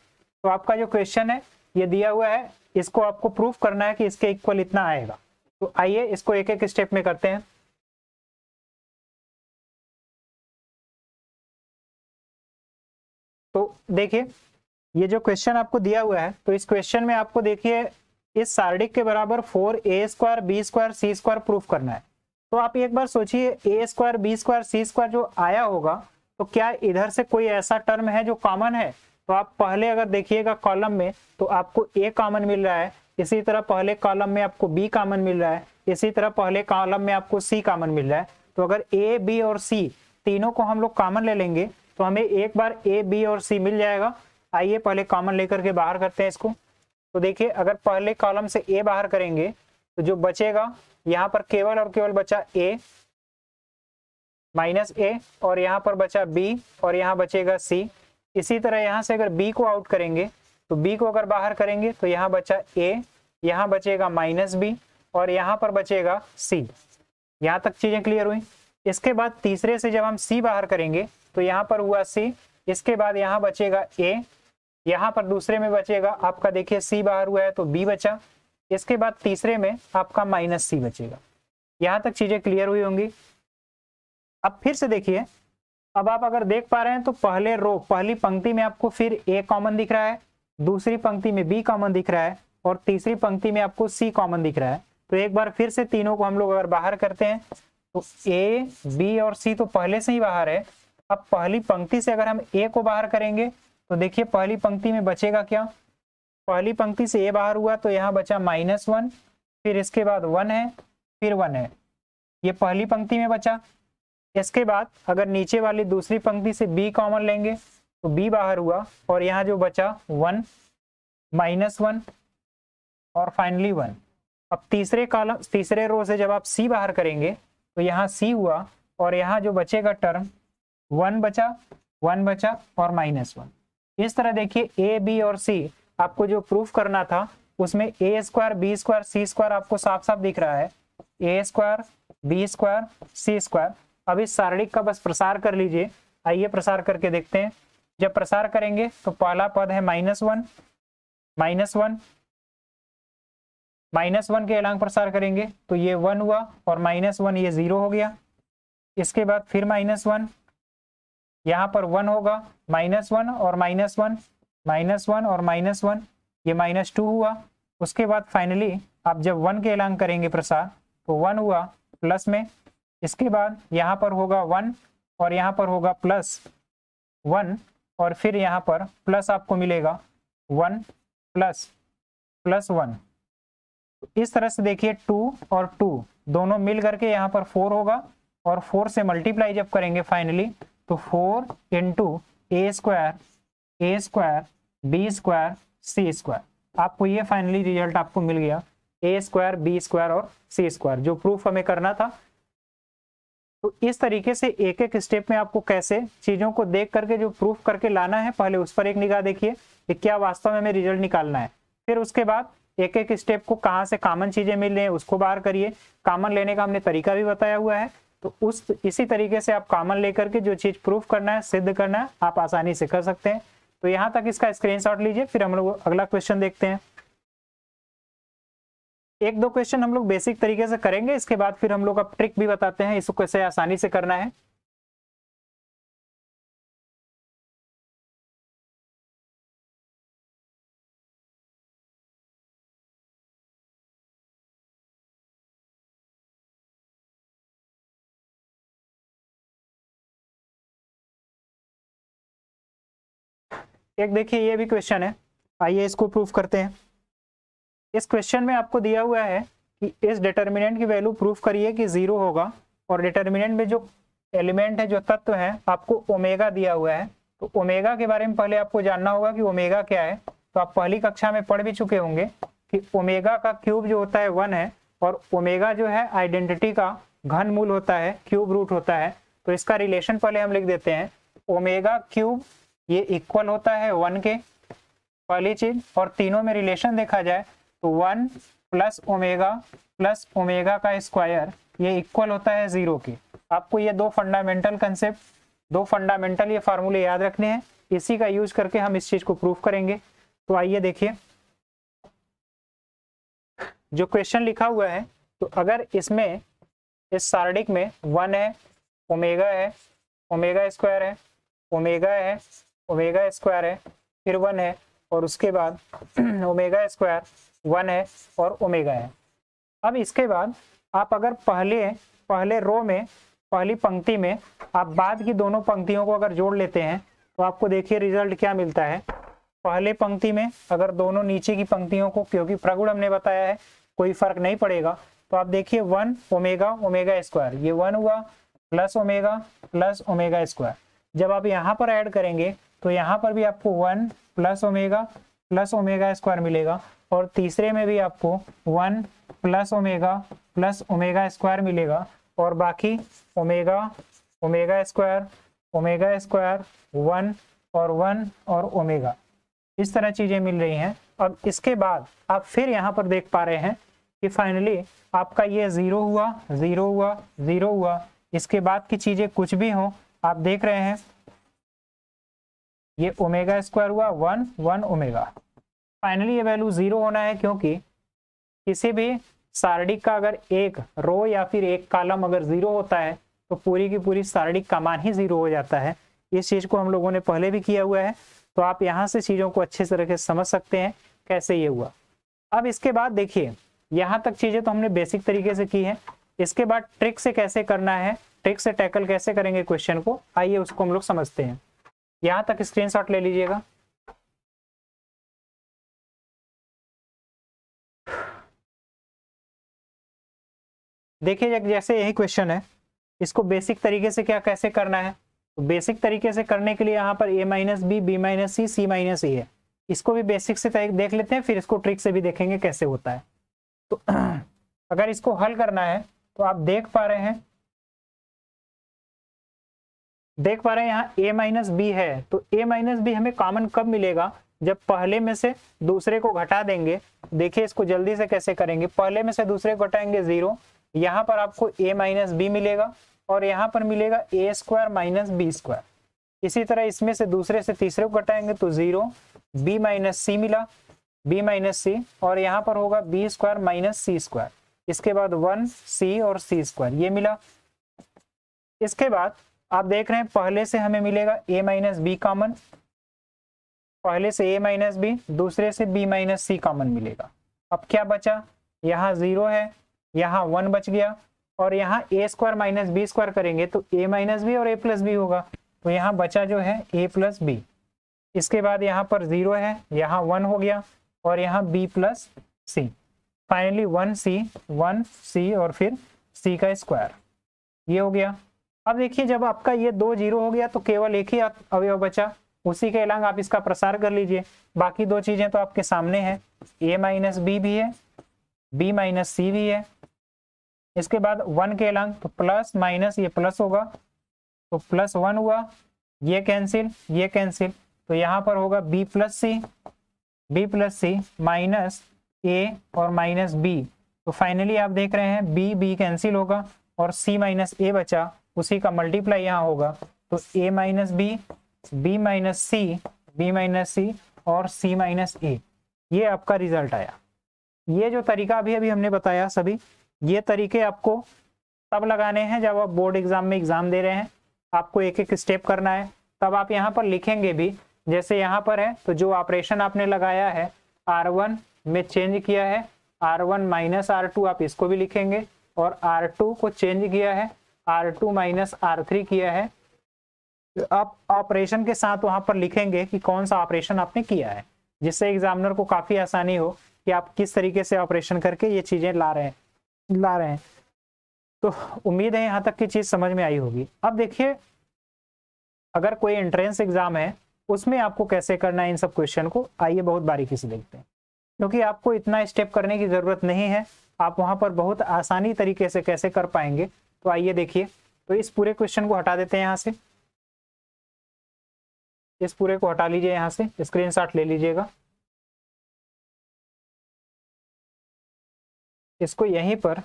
तो आपका जो क्वेश्चन है ये दिया हुआ है, इसको आपको प्रूफ करना है कि इसके इक्वल इतना आएगा। तो आइए इसको एक एक स्टेप में करते हैं। तो देखिए ये जो क्वेश्चन आपको दिया हुआ है, तो इस क्वेश्चन में आपको देखिए इस सारडिक के बराबर 4a² b² c² प्रूफ करना है। तो आप एक बार सोचिए a² b² c² जो आया होगा, तो क्या इधर से कोई ऐसा टर्म है जो कॉमन है? तो आप पहले अगर देखिएगा कॉलम में तो आपको a कॉमन मिल रहा है, इसी तरह पहले कॉलम में आपको b कॉमन मिल रहा है, इसी तरह पहले कॉलम में आपको c कॉमन मिल रहा है। तो अगर a b और c तीनों को हम लोग कॉमन ले लेंगे तो हमें एक बार a b और c मिल जाएगा। आइए पहले कॉमन लेकर के बाहर करते हैं इसको। तो देखिए अगर पहले कॉलम से a बाहर करेंगे तो जो बचेगा यहाँ पर केवल और केवल बचा a माइनस a, और यहाँ पर बचा b और यहाँ बचेगा c। इसी तरह यहाँ से अगर b को आउट करेंगे तो b को अगर बाहर करेंगे तो यहाँ बचा a, यहाँ बचेगा माइनस b और यहाँ पर बचेगा c। यहाँ तक चीजें क्लियर हुई। इसके बाद तीसरे से जब हम c बाहर करेंगे तो यहाँ पर हुआ c, इसके बाद यहाँ बचेगा a, यहाँ पर दूसरे में बचेगा आपका देखिए c बाहर हुआ है तो b बचा, इसके बाद तीसरे में आपका माइनस c बचेगा। यहाँ तक चीजें क्लियर हुई होंगी। अब फिर से देखिए, अब आप अगर देख पा रहे हैं तो पहले रो पहली पंक्ति में आपको फिर a कॉमन दिख रहा है, दूसरी पंक्ति में बी कॉमन दिख रहा है और तीसरी पंक्ति में आपको सी कॉमन दिख रहा है। तो एक बार फिर से तीनों को हम लोग अगर बाहर करते हैं तो ए, बी और सी तो पहले से ही बाहर है। अब पहली पंक्ति से अगर हम ए को बाहर करेंगे तो देखिए पहली पंक्ति में बचेगा क्या, पहली पंक्ति से ए बाहर हुआ तो यहाँ बचा -1, फिर इसके बाद 1 है, फिर 1 है, ये पहली पंक्ति में बचा। इसके बाद अगर नीचे वाली दूसरी पंक्ति से बी कॉमन लेंगे तो बी बाहर हुआ और यहाँ जो बचा 1, -1 और फाइनली 1। अब तीसरे कॉलम तीसरे रो से जब आप सी बाहर करेंगे तो यहाँ सी हुआ और यहाँ जो बचेगा टर्म 1 बचा, 1 बचा और -1। इस तरह देखिए ए, बी और सी आपको जो प्रूफ करना था उसमें ए स्क्वायर, बी स्क्वायर, सी स्क्वायर आपको साफ साफ दिख रहा है, ए स्क्वायर, बी स्क्वायर, सी स्क्वायर। अब इस सारणिक का बस प्रसार कर लीजिए। आइए प्रसार करके देखते हैं। जब प्रसार करेंगे तो पहला पद है -1, -1 के अलांग प्रसार करेंगे तो ये 1 हुआ और -1 ये 0 हो गया। इसके बाद फिर -1, यहाँ पर 1 होगा, -1 और -1, -1 और -1, ये -2 हुआ। उसके बाद फाइनली आप जब 1 के अलांग करेंगे प्रसार तो 1 हुआ प्लस में। इसके बाद यहाँ पर होगा 1 और यहाँ पर होगा +1 और फिर यहाँ पर प्लस आपको मिलेगा 1 + 1। इस तरह से देखिए 2 और 2 दोनों मिल करके यहाँ पर 4 होगा और 4 से मल्टीप्लाई जब करेंगे फाइनली तो 4 × a square, b square, c square. आपको ये फाइनली रिजल्ट आपको मिल गया, a स्क्वायर, b स्क्वायर और c स्क्वायर, जो प्रूफ हमें करना था। तो इस तरीके से एक एक स्टेप में आपको कैसे चीजों को देख करके जो प्रूफ करके लाना है, पहले उस पर एक निगाह देखिए कि क्या वास्तव में हमें रिजल्ट निकालना है। फिर उसके बाद एक एक स्टेप को कहाँ से कॉमन चीजें मिल रही हैं उसको बाहर करिए। कॉमन लेने का हमने तरीका भी बताया हुआ है, तो इसी तरीके से आप कॉमन लेकर के जो चीज प्रूफ करना है, सिद्ध करना है, आप आसानी से कर सकते हैं। तो यहाँ तक इसका स्क्रीनशॉट लीजिए, फिर हम लोग अगला क्वेश्चन देखते हैं। एक दो क्वेश्चन हम लोग बेसिक तरीके से करेंगे, इसके बाद फिर हम लोग अब ट्रिक भी बताते हैं इसको कैसे आसानी से करना है। एक देखिए ये भी क्वेश्चन है, आइए इसको प्रूफ करते हैं। इस क्वेश्चन में आपको दिया हुआ है कि इस डिटर्मिनेंट की वैल्यू प्रूफ करिए कि 0 होगा और डिटर्मिनेंट में जो एलिमेंट है, जो तत्व है, आपको ओमेगा दिया हुआ है। तो ओमेगा के बारे में पहले आपको जानना होगा कि ओमेगा क्या है। तो आप पहली कक्षा में पढ़ भी चुके होंगे कि ओमेगा का क्यूब जो होता है 1 है और ओमेगा जो है आइडेंटिटी का घन मूल होता है, क्यूब रूट होता है। तो इसका रिलेशन पहले हम लिख देते हैं, ओमेगा क्यूब ये इक्वल होता है 1 के, पहली चीज। और तीनों में रिलेशन देखा जाए तो 1 + ओमेगा का स्क्वायर ये इक्वल होता है 0 के। आपको ये दो फंडामेंटल कंसेप्ट, दो फंडामेंटल ये फार्मूले याद रखने हैं, इसी का यूज करके हम इस चीज को प्रूफ करेंगे। तो आइए देखिए जो क्वेश्चन लिखा हुआ है, तो अगर इसमें इस सारणिक में 1 है, ओमेगा है, ओमेगा स्क्वायर है, ओमेगा है, ओमेगा स्क्वायर है, फिर 1 है और उसके बाद ओमेगा स्क्वायर 1 है और ओमेगा है। अब इसके बाद आप अगर पहले रो में, पहली पंक्ति में आप बाद की दोनों पंक्तियों को अगर जोड़ लेते हैं तो आपको देखिए रिजल्ट क्या मिलता है। पहले पंक्ति में अगर दोनों नीचे की पंक्तियों को, क्योंकि प्रगुण हमने बताया है कोई फर्क नहीं पड़ेगा, तो आप देखिए 1 ओमेगा, ओमेगा स्क्वायर, ये 1 हुआ + ओमेगा स्क्वायर। जब आप यहाँ पर ऐड करेंगे तो यहाँ पर भी आपको 1 + ओमेगा स्क्वायर मिलेगा और तीसरे में भी आपको 1 + ओमेगा स्क्वायर मिलेगा और बाकी ओमेगा स्क्वायर 1 और ओमेगा, इस तरह चीजें मिल रही हैं। अब इसके बाद आप फिर यहाँ पर देख पा रहे हैं कि फाइनली आपका ये 0 हुआ, 0 हुआ, 0 हुआ। इसके बाद की चीजें कुछ भी हो, आप देख रहे हैं ये ओमेगा स्क्वायर हुआ 1 ओमेगा। फाइनली ये वैल्यू 0 होना है, क्योंकि किसी भी सारणिक का अगर एक रो या फिर एक कॉलम अगर 0 होता है तो पूरी की पूरी सारणिक का मान ही 0 हो जाता है। इस चीज को हम लोगों ने पहले भी किया हुआ है। तो आप यहाँ से चीजों को अच्छे तरीके से समझ सकते हैं कैसे ये हुआ। अब इसके बाद देखिए यहाँ तक चीजें तो हमने बेसिक तरीके से की है, इसके बाद ट्रिक से कैसे करना है, ट्रिक से टैकल कैसे करेंगे क्वेश्चन को, आइए उसको हम लोग समझते हैं। यहाँ तक स्क्रीनशॉट ले लीजिएगा। देखिए जैसे यही क्वेश्चन है, इसको बेसिक तरीके से क्या कैसे करना है, तो बेसिक तरीके से करने के लिए यहाँ पर a minus B, B minus C, C minus A है, इसको भी बेसिक से देख लेते हैं, फिर इसको ट्रिक से भी देखेंगे कैसे होता है। तो अगर इसको हल करना है तो आप देख पा रहे हैं यहाँ a माइनस बी है, तो a माइनस बी हमें कॉमन कब मिलेगा, जब पहले में से दूसरे को घटा देंगे। देखिए इसको जल्दी से कैसे करेंगे, पहले में से दूसरे को घटाएंगे 0, यहाँ पर आपको a माइनस बी मिलेगा और यहाँ पर मिलेगा a square minus b square. इसी तरह इसमें से दूसरे से तीसरे को घटाएंगे तो 0, b माइनस सी मिला, b माइनस सी, और यहाँ पर होगा b स्क्वायर माइनस सी स्क्वायर, इसके बाद 1 c और c स्क्वायर ये मिला। इसके बाद आप देख रहे हैं पहले से हमें मिलेगा a माइनस बी कॉमन, पहले से a माइनस बी, दूसरे से b माइनस सी कॉमन मिलेगा। अब क्या बचा, यहाँ 0 है, यहाँ 1 बच गया, और यहाँ a square minus b square करेंगे तो a माइनस बी और a प्लस बी होगा, तो यहाँ बचा जो है a प्लस बी। इसके बाद यहाँ पर 0 है, यहाँ 1 हो गया, और यहाँ b प्लस सी, फाइनली 1 c और फिर c का स्क्वायर, ये हो गया। अब देखिए जब आपका ये 2 0 हो गया तो केवल एक ही अवयव बचा, उसी के अलावा आप इसका प्रसार कर लीजिए, बाकी दो चीजें तो आपके सामने है, a माइनस बी भी है, b माइनस सी भी है। इसके बाद 1 के अलावा तो प्लस माइनस ये प्लस होगा, तो प्लस 1 हुआ, ये कैंसिल, तो यहाँ पर होगा b plus c minus a और माइनस b, तो फाइनली आप देख रहे हैं b कैंसिल होगा और c माइनस a बचा, उसी का मल्टीप्लाई यहाँ होगा, तो a माइनस b माइनस सी और c माइनस a, ये आपका रिजल्ट आया। ये जो तरीका अभी हमने बताया सभी, ये तरीके आपको तब लगाने हैं जब आप बोर्ड एग्जाम में एग्जाम दे रहे हैं, आपको एक एक स्टेप करना है, तब आप यहाँ पर लिखेंगे भी। जैसे यहाँ पर है तो जो ऑपरेशन आपने लगाया है R1 में चेंज किया है, R1 माइनस R2 आप इसको भी लिखेंगे, और R2 को चेंज किया है, R2 माइनस R3 किया है, आप ऑपरेशन के साथ वहां पर लिखेंगे कि कौन सा ऑपरेशन आपने किया है, जिससे एग्जामिनर को काफी आसानी हो कि आप किस तरीके से ऑपरेशन करके ये चीजें ला रहे हैं। तो उम्मीद है यहाँ तक की चीज समझ में आई होगी। अब देखिए अगर कोई एंट्रेंस एग्जाम है उसमें आपको कैसे करना है इन सब क्वेश्चन को, आइए बहुत बारीकी से देखते हैं, क्योंकि आपको इतना स्टेप करने की जरूरत नहीं है, आप वहां पर बहुत आसानी तरीके से कैसे कर पाएंगे। तो आइए देखिए, तो इस पूरे क्वेश्चन को हटा देते हैं, यहाँ से इस पूरे को हटा लीजिए, यहाँ से स्क्रीनशॉट ले लीजिएगा, इसको यहीं पर।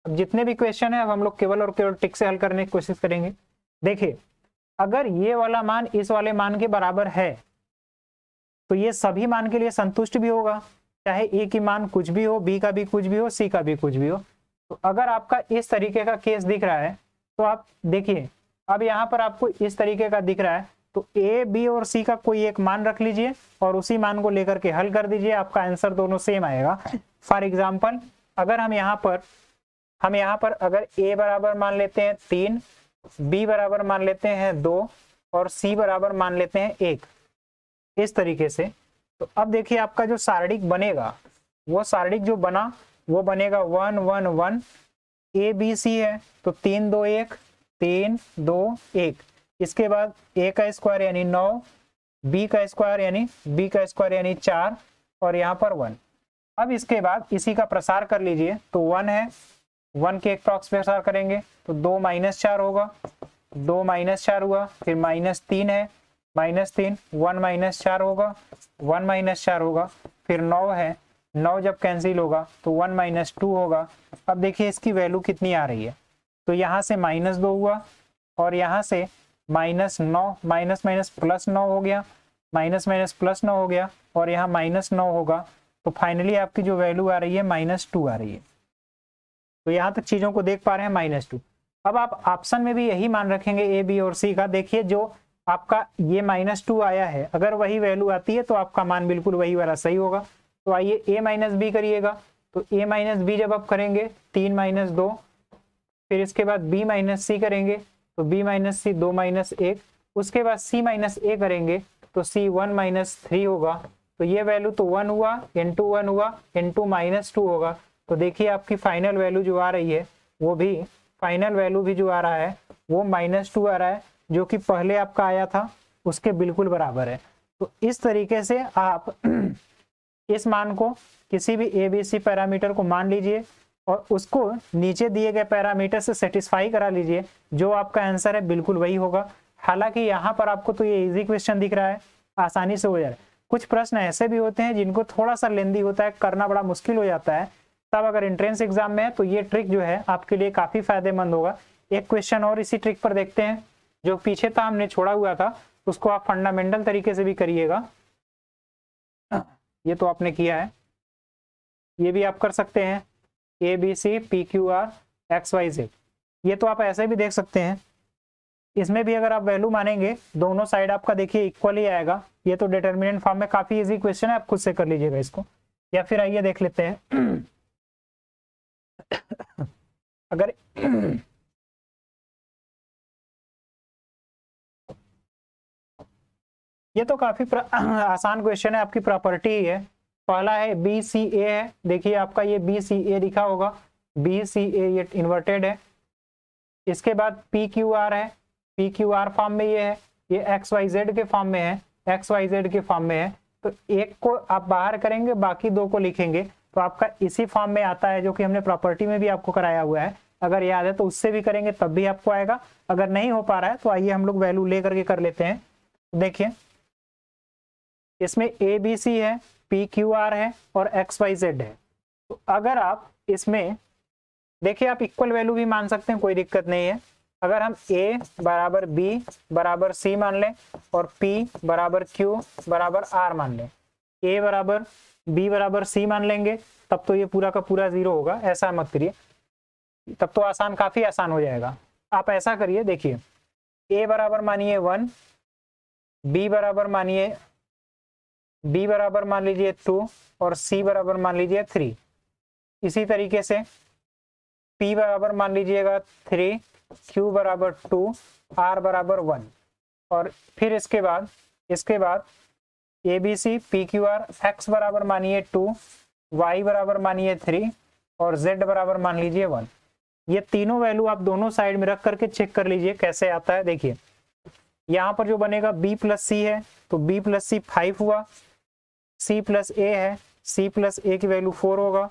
अब जितने भी क्वेश्चन है अब हम लोग केवल और केवल टिक से हल करने की कोशिश करेंगे। देखिए अगर ये वाला मान इस वाले मान के बराबर है तो ये सभी मान के लिए संतुष्ट भी होगा, चाहे ए की मान कुछ भी हो, बी का भी कुछ भी हो, सी का भी कुछ भी हो। तो अगर आपका इस तरीके का केस दिख रहा है तो आप देखिए, अब यहाँ पर आपको इस तरीके का दिख रहा है, तो ए, बी और सी का कोई एक मान रख लीजिए और उसी मान को लेकर के हल कर दीजिए, आपका आंसर दोनों सेम आएगा। फॉर एग्जाम्पल अगर हम यहाँ पर अगर ए बराबर मान लेते हैं 3, बी बराबर मान लेते हैं 2 और सी बराबर मान लेते हैं 1, इस तरीके से, तो अब देखिए आपका जो सारणिक बनेगा, वो सारणिक जो बना वो बनेगा 1 1 1, ए बी सी है तो 3 2 1, 3 2 1, इसके बाद ए का स्क्वायर यानी 9, बी का स्क्वायर यानी 4 और यहाँ पर 1। अब इसके बाद इसी का प्रसार कर लीजिए, तो 1 है, 1 के एक क्रॉस प्रसार करेंगे तो 2 माइनस 4 होगा, 2 माइनस 4 हुआ, फिर माइनस 3 है, माइनस 3, 1 माइनस 4 होगा, 1 माइनस 4 होगा, फिर 9 है, 9 जब कैंसिल होगा तो 1 माइनस 2 होगा। अब देखिए इसकी वैल्यू कितनी आ रही है, तो यहाँ से माइनस 2 हुआ और यहाँ से माइनस 9, माइनस माइनस प्लस 9 हो गया, माइनस माइनस प्लस 9 हो गया और यहाँ माइनस 9 होगा, तो फाइनली आपकी जो वैल्यू आ रही है -2 आ रही है। तो यहाँ तक चीजों को देख पा रहे हैं, -2। अब आप ऑप्शन में भी यही मान रखेंगे ए बी और सी का। देखिए जो आपका ये -2 आया है, अगर वही वैल्यू आती है तो आपका मान बिल्कुल वही वाला सही होगा। तो आइए a माइनस बी करिएगा, तो a माइनस बी जब आप करेंगे 3 माइनस 2, फिर इसके बाद b माइनस सी करेंगे तो b माइनस सी 2 माइनस 1, उसके बाद c माइनस a करेंगे तो c 1 माइनस 3 होगा। तो ये वैल्यू तो 1 हुआ, इंटू 1 हुआ, इंटू -2 होगा। तो देखिए आपकी फाइनल वैल्यू जो आ रही है वो भी, फाइनल वैल्यू भी जो आ रहा है वो -2 आ रहा है, जो कि पहले आपका आया था उसके बिल्कुल बराबर है। तो इस तरीके से आप इस मान को किसी भी ABC पैरामीटर को मान लीजिए और उसको नीचे दिए गए पैरामीटर से सेटिस्फाई करा लीजिए, जो आपका आंसर है बिल्कुल वही होगा। हालांकि यहाँ पर आपको तो ये इजी क्वेश्चन दिख रहा है, आसानी से हो जाए। कुछ प्रश्न ऐसे भी होते हैं जिनको थोड़ा सा लेंदी होता है, करना बड़ा मुश्किल हो जाता है, तब अगर एंट्रेंस एग्जाम में है तो ये ट्रिक जो है आपके लिए काफी फायदेमंद होगा। एक क्वेश्चन और इसी ट्रिक पर देखते हैं, जो पीछे था हमने छोड़ा हुआ था, उसको आप फंडामेंटल तरीके से भी करिएगा। ये तो आपने किया है, ये भी आप कर सकते हैं, ABC PQR XYZ, ये तो आप ऐसे भी देख सकते हैं। इसमें भी अगर आप वैल्यू मानेंगे दोनों साइड आपका देखिए इक्वल ही आएगा। ये तो डिटर्मिनेंट फॉर्म में काफी इजी क्वेश्चन है, आप खुद से कर लीजिएगा इसको। या फिर आइए देख लेते हैं अगर ये तो काफी आसान क्वेश्चन है, आपकी प्रॉपर्टी ही है। पहला है BCA है, देखिए आपका ये BCA लिखा होगा, BCA ये इन्वर्टेड है। इसके बाद PQR है, PQR फॉर्म में ये है, ये XYZ के फॉर्म में है, XYZ के फॉर्म में है। तो एक को आप बाहर करेंगे, बाकी दो को लिखेंगे तो आपका इसी फॉर्म में आता है, जो कि हमने प्रॉपर्टी में भी आपको कराया हुआ है। अगर याद है तो उससे भी करेंगे तब भी आपको आएगा। अगर नहीं हो पा रहा है तो आइए हम लोग वैल्यू ले करके कर लेते हैं। देखिए इसमें ABC है, PQR है और XYZ है। तो अगर आप इसमें देखिए, आप इक्वल वैल्यू भी मान सकते हैं, कोई दिक्कत नहीं है। अगर हम A बराबर B बराबर C मान लें और P बराबर Q बराबर R मान लें, A बराबर B बराबर C मान लेंगे, तब तो ये पूरा का पूरा 0 होगा। ऐसा मत करिए, तब तो आसान, काफी आसान हो जाएगा। आप ऐसा करिए, देखिए A बराबर मानिए 1, B बराबर मानिए, B बराबर मान लीजिए 2 और C बराबर मान लीजिए 3। इसी तरीके से P बराबर मान लीजिएगा 3, Q बराबर 2, R बराबर 1। और फिर इसके बाद ABC PQR X बराबर मानिए 2, Y बराबर मानिए 3 और Z बराबर मान लीजिए 1। ये तीनों वैल्यू आप दोनों साइड में रख करके चेक कर लीजिए कैसे आता है। देखिए यहाँ पर जो बनेगा B प्लस C है, तो B प्लस C 5 हुआ, C प्लस A है, C प्लस A की वैल्यू 4 होगा,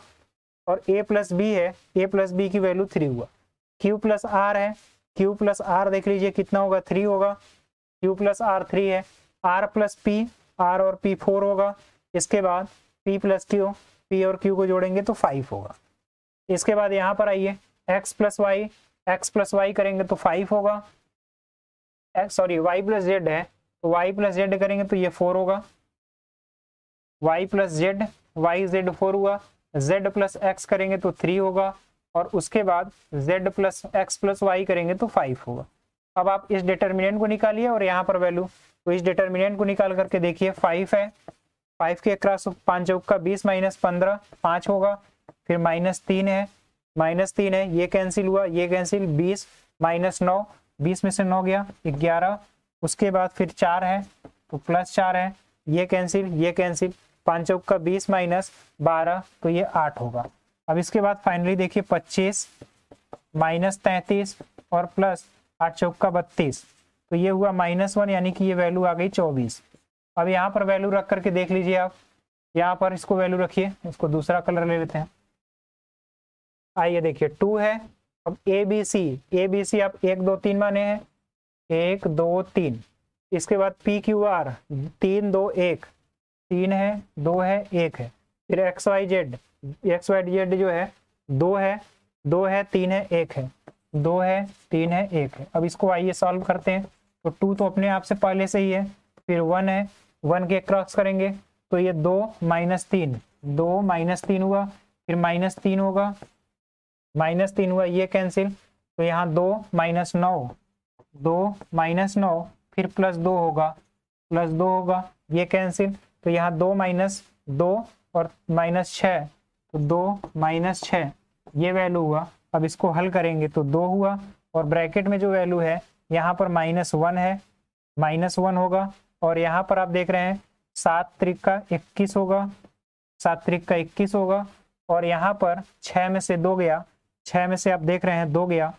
और A प्लस B है, A प्लस B की वैल्यू 3 हुआ। Q प्लस R है, Q प्लस R देख लीजिए कितना होगा, 3 होगा, Q प्लस R 3 है। R प्लस P, R और P 4 होगा। इसके बाद P प्लस Q, P और Q को जोड़ेंगे तो 5 होगा। इसके बाद यहाँ पर आइए, X प्लस Y करेंगे तो 5 होगा। Y प्लस Z है, तो Y प्लस Z करेंगे तो ये 4 होगा। Y plus Z, Y Z 4 हुआ। Z प्लस X करेंगे तो 3 होगा, और उसके बाद Z plus X plus Y करेंगे तो 5 होगा। अब आप इस डिटर्मिनेंट को निकालिए और यहाँ पर वैल्यू, तो इस डिटर्मिनेंट को निकाल करके देखिए 5 है, 5 के क्रॉस 5 चौका 20 माइनस 15 5 होगा। फिर -3 है, -3 है, ये कैंसिल हुआ, ये कैंसिल, 20 माइनस 9, 20 में से 9 गया 11। उसके बाद फिर 4 है तो +4 है, ये कैंसिल, ये कैंसिल, 5 चौका 20 माइनस 12 तो ये 8 होगा। अब इसके बाद फाइनली देखिए 25 माइनस 33 और प्लस 8 चौका 32, तो ये हुआ -1, यानी कि ये वैल्यू आ गई 24। अब यहाँ पर वैल्यू रख करके देख लीजिए आप, यहाँ पर इसको वैल्यू रखिए, इसको दूसरा कलर ले लेते हैं। आइए देखिए 2 है। अब ABC आप 1 2 3 माने हैं, 1 2 3। इसके बाद PQR 3 2 1, 3 है, 2 है, 1 है। फिर XYZ जो है 2 है, 2 है, 3 है, 1 है, 2 है, 3 है, 1 है। अब इसको आइए सॉल्व करते हैं। तो 2 तो अपने आप से पहले से ही है, फिर 1 है, 1 के क्रॉस करेंगे तो ये 2 माइनस 3, 2 माइनस 3 हुआ, फिर -3 होगा, -3 हुआ, ये कैंसिल, तो यहाँ 2 माइनस 9, 2 माइनस 9, फिर +2 होगा, +2 होगा, ये कैंसिल, तो यहाँ 2 - 2 और -6, तो 2 - 6 ये वैल्यू हुआ। अब इसको हल करेंगे तो 2 हुआ, और ब्रैकेट में जो वैल्यू है यहाँ पर -1 है, -1 होगा, और यहाँ पर आप देख रहे हैं 7 त्रिका 21 होगा, 7 त्रिका 21 होगा, और यहाँ पर 6 में से 2 गया, 6 में से आप देख रहे हैं 2 गया,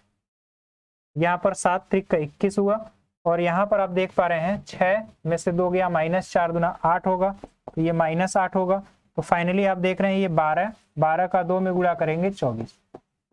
यहाँ पर 7 त्रिका 21 हुआ, और यहाँ पर आप देख पा रहे हैं 6 में से 2 गया, -4 दूना 8 होगा, तो ये -8 होगा। तो फाइनली आप देख रहे हैं ये 12 का 2 में गुणा करेंगे 24।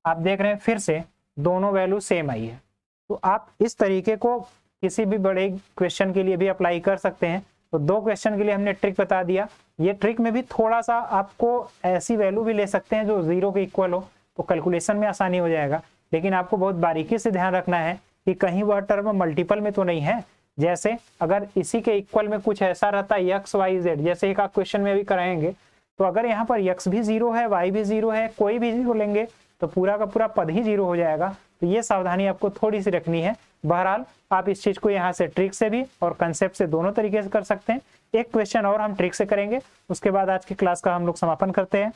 आप देख रहे हैं फिर से दोनों वैल्यू सेम आई है। तो आप इस तरीके को किसी भी बड़े क्वेश्चन के लिए भी अप्लाई कर सकते हैं। तो 2 क्वेश्चन के लिए हमने ट्रिक बता दिया। ये ट्रिक में भी थोड़ा सा आपको ऐसी वैल्यू भी ले सकते हैं जो 0 के इक्वल हो, तो कैलकुलेशन में आसानी हो जाएगा। लेकिन आपको बहुत बारीकी से ध्यान रखना है कि कहीं वह टर्म मल्टीपल में तो नहीं है। जैसे अगर इसी के इक्वल में कुछ ऐसा रहता है x y z, जैसे एक आप क्वेश्चन में भी कराएंगे, तो अगर यहाँ पर x भी 0 है, y भी 0 है, कोई भी 0 लेंगे तो पूरा का पूरा पद ही 0 हो जाएगा। तो ये सावधानी आपको थोड़ी सी रखनी है। बहरहाल आप इस चीज को यहाँ से ट्रिक से भी और कंसेप्ट से दोनों तरीके से कर सकते हैं। एक क्वेश्चन और हम ट्रिक से करेंगे, उसके बाद आज की क्लास का हम लोग समापन करते हैं।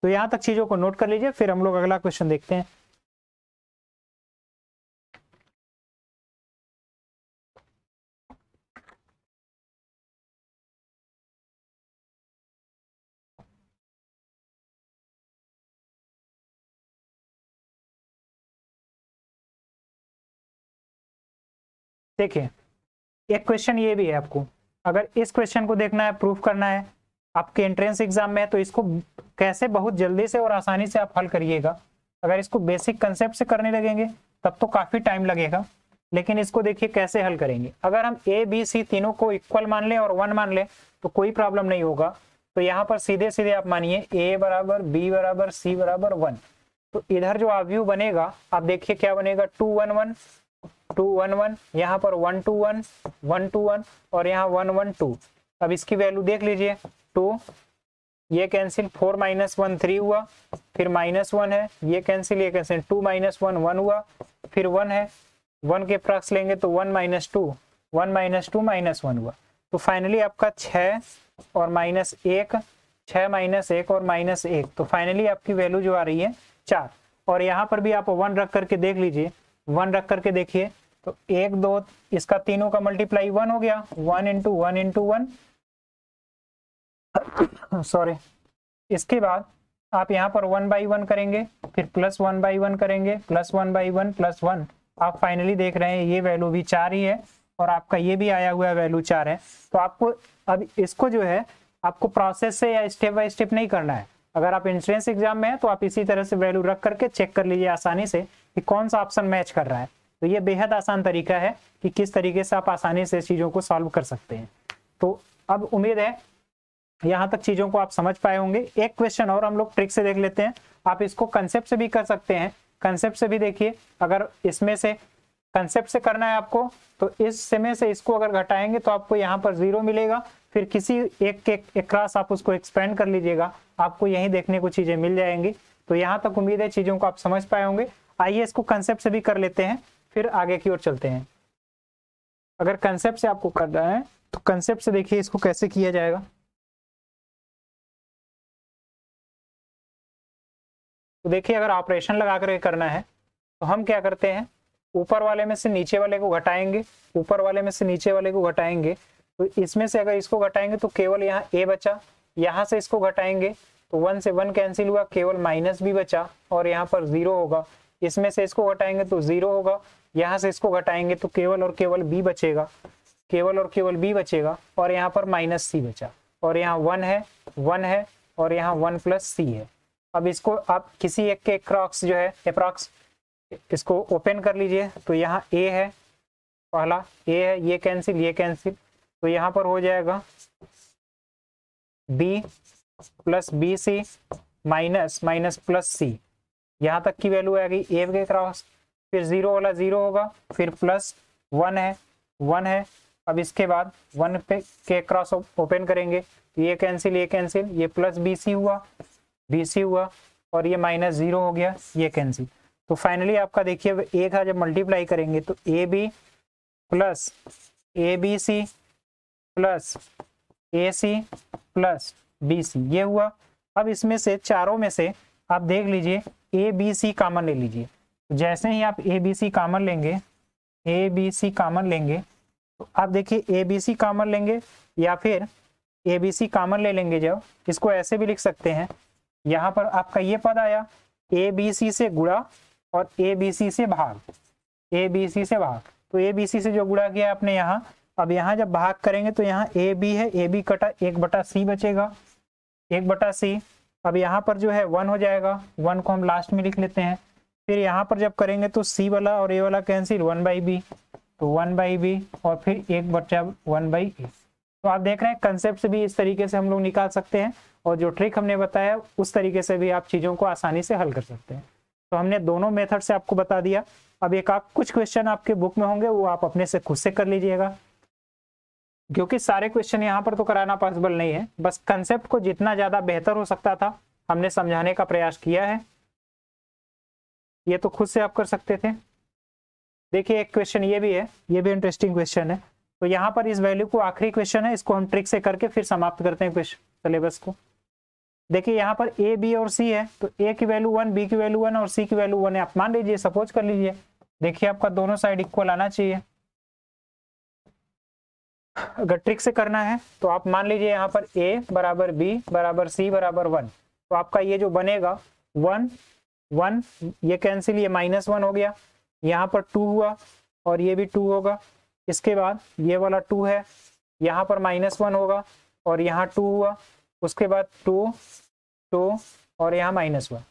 तो यहाँ तक चीजों को नोट कर लीजिए, फिर हम लोग अगला क्वेश्चन देखते हैं। देखिए एक क्वेश्चन ये भी है, आपको अगर इस क्वेश्चन को देखना है, प्रूफ करना है, आपके एंट्रेंस एग्जाम में है, तो इसको कैसे बहुत जल्दी से और आसानी से आप हल करिएगा। अगर इसको बेसिक कंसेप्ट से करने लगेंगे तब तो काफी टाइम लगेगा, लेकिन इसको देखिए कैसे हल करेंगे। अगर हम ए बी सी तीनों को इक्वल मान लें और 1 मान लें तो कोई प्रॉब्लम नहीं होगा। तो यहाँ पर सीधे सीधे आप मानिए a बराबर b बराबर c बराबर 1, तो इधर जो अवयव बनेगा आप देखिए क्या बनेगा, 2 1 1 2 1 1, यहाँ पर 1 2 1 1 2 1 और यहाँ 1 1 2। अब इसकी वैल्यू देख लीजिए, 2 ये कैंसिल, 4 - 1 3 हुआ, फिर -1 है, ये कैंसिल 2 - 1 1 हुआ, फिर 1 है, 1 के प्रक्स लेंगे तो 1 - 2 1 - 2 -1 हुआ। तो फाइनली आपका 6 और -1, 6 - 1 और -1, तो फाइनली आपकी वैल्यू जो आ रही है 4। और यहाँ पर भी आप 1 रख करके देख लीजिए, 1 रख करके देखिए तो 1 2 इसका तीनों का मल्टीप्लाई 1 हो गया, 1 × 1 × 1 सॉरी। इसके बाद आप यहाँ पर 1/1 करेंगे, फिर +1/1 करेंगे, +1/1 +1। आप फाइनली देख रहे हैं ये वैल्यू भी 4 ही है, और आपका ये भी आया हुआ वैल्यू 4 है। तो आपको अब इसको जो है आपको प्रोसेस से या स्टेप बाय स्टेप नहीं करना है। अगर आप एंट्रेंस एग्जाम में है तो आप इसी तरह से वैल्यू रख करके चेक कर लीजिए आसानी से कि कौन सा ऑप्शन मैच कर रहा है। तो ये बेहद आसान तरीका है कि किस तरीके से आप आसानी से चीजों को सॉल्व कर सकते हैं। तो अब उम्मीद है यहाँ तक चीजों को आप समझ पाए होंगे। एक क्वेश्चन और हम लोग ट्रिक से देख लेते हैं। आप इसको कंसेप्ट से भी कर सकते हैं। कंसेप्ट से भी देखिए, अगर इसमें से कंसेप्ट से करना है आपको तो इस समय से इसको अगर घटाएंगे तो आपको यहाँ पर 0 मिलेगा, फिर किसी एक के क्रॉस आप उसको एक्सपेंड कर लीजिएगा, आपको यही देखने को चीजें मिल जाएंगी। तो यहाँ तक उम्मीद है चीजों को आप समझ पाए होंगे। आइए इसको कंसेप्ट से भी कर लेते हैं, फिर आगे की ओर चलते हैं। अगर कंसेप्ट से आपको करना है तो कंसेप्ट से देखिए इसको कैसे किया जाएगा। तो देखिए अगर ऑपरेशन लगा करके करना है तो हम क्या करते हैं, ऊपर वाले में से नीचे वाले को घटाएंगे, ऊपर वाले में से नीचे वाले को घटाएंगे। तो इसमें से अगर इसको घटाएंगे तो केवल यहाँ a बचा, यहाँ से इसको घटाएंगे तो 1 से 1 कैंसिल हुआ, केवल -b बचा और यहाँ पर 0 होगा। इसमें से इसको घटाएंगे तो 0 होगा, यहाँ से इसको घटाएंगे तो केवल और केवल b बचेगा, केवल और केवल b बचेगा, और यहाँ पर -c बचा, और यहाँ 1 है और यहाँ 1 + c है। अब इसको आप किसी एक के क्रॉस जो है अप्रॉक्स इसको ओपन कर लीजिए। तो यहाँ a है, पहला a है, ये कैंसिल, तो यहाँ पर हो जाएगा b + bc -+ c। यहाँ तक की वैल्यू आ गई a के क्रॉस, फिर 0 वाला 0 होगा, फिर +1 है। अब इसके बाद 1 पे के क्रॉस ओपन करेंगे, ये कैंसिल, ये +bc हुआ और ये -0 हो गया, ये कैंसिल। तो फाइनली आपका देखिए एक जब मल्टीप्लाई करेंगे तो ab plus ABC plus AC plus BC, ये हुआ। अब इसमें से चारों में से आप देख लीजिए ABC कॉमन ले लीजिए। जैसे ही आप ABC कॉमन लेंगे, ABC कॉमन लेंगे, तो आप देखिए ABC कॉमन लेंगे या फिर ABC कॉमन ले लेंगे, जब इसको ऐसे भी लिख सकते हैं, यहाँ पर आपका ये पद आया ABC से गुणा और ABC से भाग, ABC से भाग, तो ABC से जो गुणा किया आपने यहाँ, अब यहाँ जब भाग करेंगे तो यहाँ AB है, AB कटा 1/C बचेगा, 1/C। अब यहाँ पर जो है 1 हो जाएगा, 1 को हम लास्ट में लिख लेते हैं। फिर यहाँ पर जब करेंगे तो C वाला और A वाला कैंसिल, 1/B, तो 1/B और फिर 1/1/A। तो आप देख रहे हैं कंसेप्ट से भी इस तरीके से हम लोग निकाल सकते हैं, और जो ट्रिक हमने बताया उस तरीके से भी आप चीज़ों को आसानी से हल कर सकते हैं। तो हमने दोनों मेथड से आपको बता दिया। अब एक आप कुछ क्वेश्चन आपके बुक में होंगे, वो आप अपने से खुद से कर लीजिएगा, क्योंकि सारे क्वेश्चन यहाँ पर तो कराना पॉसिबल नहीं है। बस कंसेप्ट को जितना ज़्यादा बेहतर हो सकता था हमने समझाने का प्रयास किया है, ये तो खुद से आप कर सकते थे। देखिए एक क्वेश्चन ये भी है, ये भी इंटरेस्टिंग क्वेश्चन है। तो यहाँ पर इस वैल्यू को आखिरी क्वेश्चन है, इसको हम ट्रिक से करके फिर समाप्त करते हैं क्वेश्चन सिलेबस को। देखिए यहाँ पर A, B और C है, तो A की वैल्यू 1, B की वैल्यू 1 और C की वैल्यू 1 है। आप मान लीजिए, सपोज कर लीजिए, देखिए आपका दोनों साइड इक्वल आना चाहिए। अगर ट्रिक से करना है तो आप मान लीजिए यहाँ पर A बराबर B बराबर C बराबर 1, तो आपका ये जो बनेगा 1 1, ये कैंसिल, ये -1 हो गया, यहाँ पर 2 हुआ और ये भी 2 होगा। इसके बाद ये वाला 2 है, यहाँ पर -1 होगा और यहाँ 2 हुआ, उसके बाद 2 2 और यहाँ -1।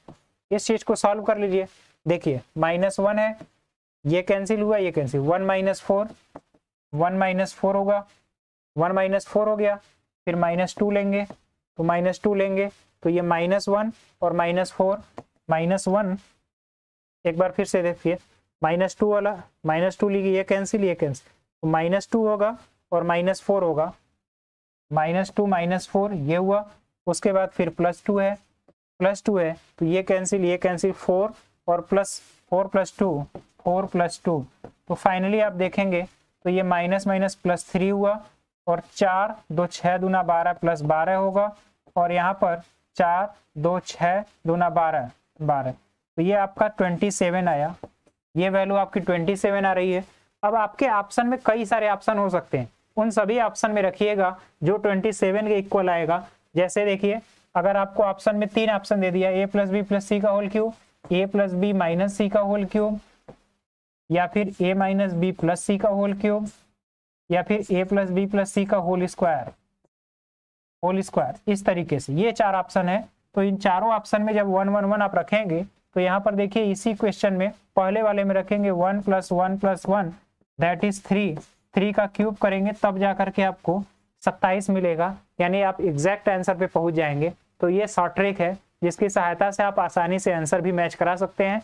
इस चीज को सॉल्व कर लीजिए। देखिए -1 है, ये कैंसिल हुआ, ये कैंसिल, 1 - 4, 1 - 4 होगा, 1 - 4 हो गया। फिर -2 लेंगे, तो -2 लेंगे तो ये -1 और -4, -1, एक बार फिर से देखिए, -2 वाला, -2 लीजिए, ये कैंसिल, ये कैंसिल, तो -2 होगा और -4 होगा, -2 -4 ये हुआ। उसके बाद फिर +2 है, +2 है तो ये कैंसिल, ये कैंसिल, 4 और प्लस 4 + 2, 4 + 2, तो फाइनली आप देखेंगे तो ये -+3 हुआ और 4 2 6 दूना 12 + 12 होगा, और यहाँ पर 4 2 6 दूना 12 12, तो ये आपका 27 आया। ये वैल्यू आपकी 27 आ रही है। अब आपके ऑप्शन में कई सारे ऑप्शन हो सकते हैं, उन सभी ऑप्शन में रखिएगा जो 27 के इक्वल आएगा। जैसे देखिए, अगर आपको ऑप्शन में 3 ऑप्शन दे दिया, A + B + C का whole cube, A + B - C का होल क्यूब, या फिर A - B + C का होल क्यूब, या फिर A + B + C का होल स्क्वायर, इस तरीके से ये 4 ऑप्शन है। तो इन चारों ऑप्शन में जब 1 1 1 आप रखेंगे, तो यहाँ पर देखिए इसी क्वेश्चन में पहले वाले में रखेंगे 1 + 1 + 1 दैट इज 3, 3 का क्यूब करेंगे तब जा करके आपको 27 मिलेगा, यानी आप एग्जैक्ट आंसर पे पहुंच जाएंगे। तो ये शॉर्ट ट्रिक है जिसकी सहायता से आप आसानी से आंसर भी मैच करा सकते हैं।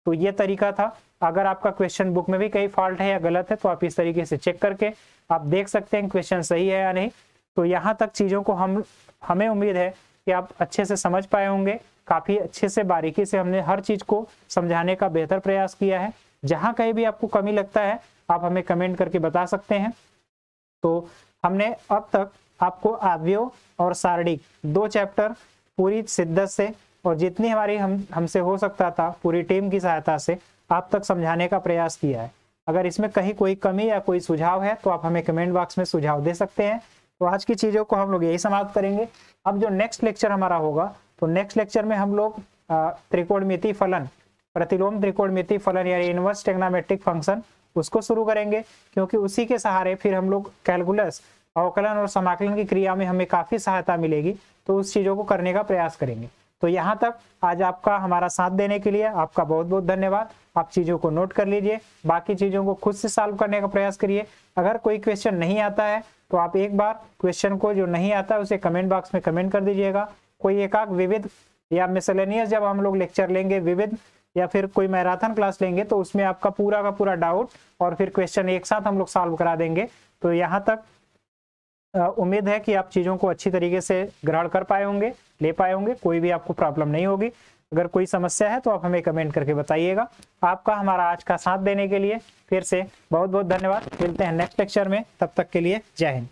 तो ये तरीका था। अगर आपका क्वेश्चन बुक में भी कहीं फॉल्ट है या गलत है तो आप इस तरीके से चेक करके आप देख सकते हैं क्वेश्चन सही है या नहीं। तो यहाँ तक चीज़ों को हमें उम्मीद है कि आप अच्छे से समझ पाए होंगे। काफ़ी अच्छे से बारीकी से हमने हर चीज़ को समझाने का बेहतर प्रयास किया है। जहाँ कहीं भी आपको कमी लगता है आप हमें कमेंट करके बता सकते हैं। तो हमने अब तक आपको आव्यव और सारणिक 2 चैप्टर पूरी शिद्दत से और जितनी हमारी हमसे हो सकता था पूरी टीम की सहायता से आप तक समझाने का प्रयास किया है। अगर इसमें कहीं कोई कमी या कोई सुझाव है तो आप हमें कमेंट बॉक्स में सुझाव दे सकते हैं। तो आज की चीज़ों को हम लोग यही समाप्त करेंगे। अब जो नेक्स्ट लेक्चर हमारा होगा, तो नेक्स्ट लेक्चर में हम लोग त्रिकोणमितीय फलन, प्रतिलोम त्रिकोणमितीय फलन यानी इनवर्स ट्रिग्नोमेट्रिक फंक्शन उसको शुरू करेंगे, क्योंकि उसी के सहारे फिर हम लोग कैलकुलस, अवकलन और समाकलन की क्रिया में हमें काफ़ी सहायता मिलेगी। तो उस चीज़ों को करने का प्रयास करेंगे। तो यहाँ तक आज आपका हमारा साथ देने के लिए आपका बहुत बहुत धन्यवाद। आप चीज़ों को नोट कर लीजिए, बाकी चीज़ों को खुद से सॉल्व करने का प्रयास करिए। अगर कोई क्वेश्चन नहीं आता है तो आप एक बार क्वेश्चन को जो नहीं आता है उसे कमेंट बॉक्स में कमेंट कर दीजिएगा। कोई एकाक विविध या मिसलेनियस जब हम लोग लेक्चर लेंगे विविध या फिर कोई मैराथन क्लास लेंगे तो उसमें आपका पूरा का पूरा डाउट और फिर क्वेश्चन एक साथ हम लोग सॉल्व करा देंगे। तो यहाँ तक उम्मीद है कि आप चीज़ों को अच्छी तरीके से ग्रहण कर पाए होंगे, ले पाए होंगे, कोई भी आपको प्रॉब्लम नहीं होगी। अगर कोई समस्या है तो आप हमें कमेंट करके बताइएगा। आपका हमारा आज का साथ देने के लिए फिर से बहुत बहुत धन्यवाद। मिलते हैं नेक्स्ट लेक्चर में, तब तक के लिए जय हिंद।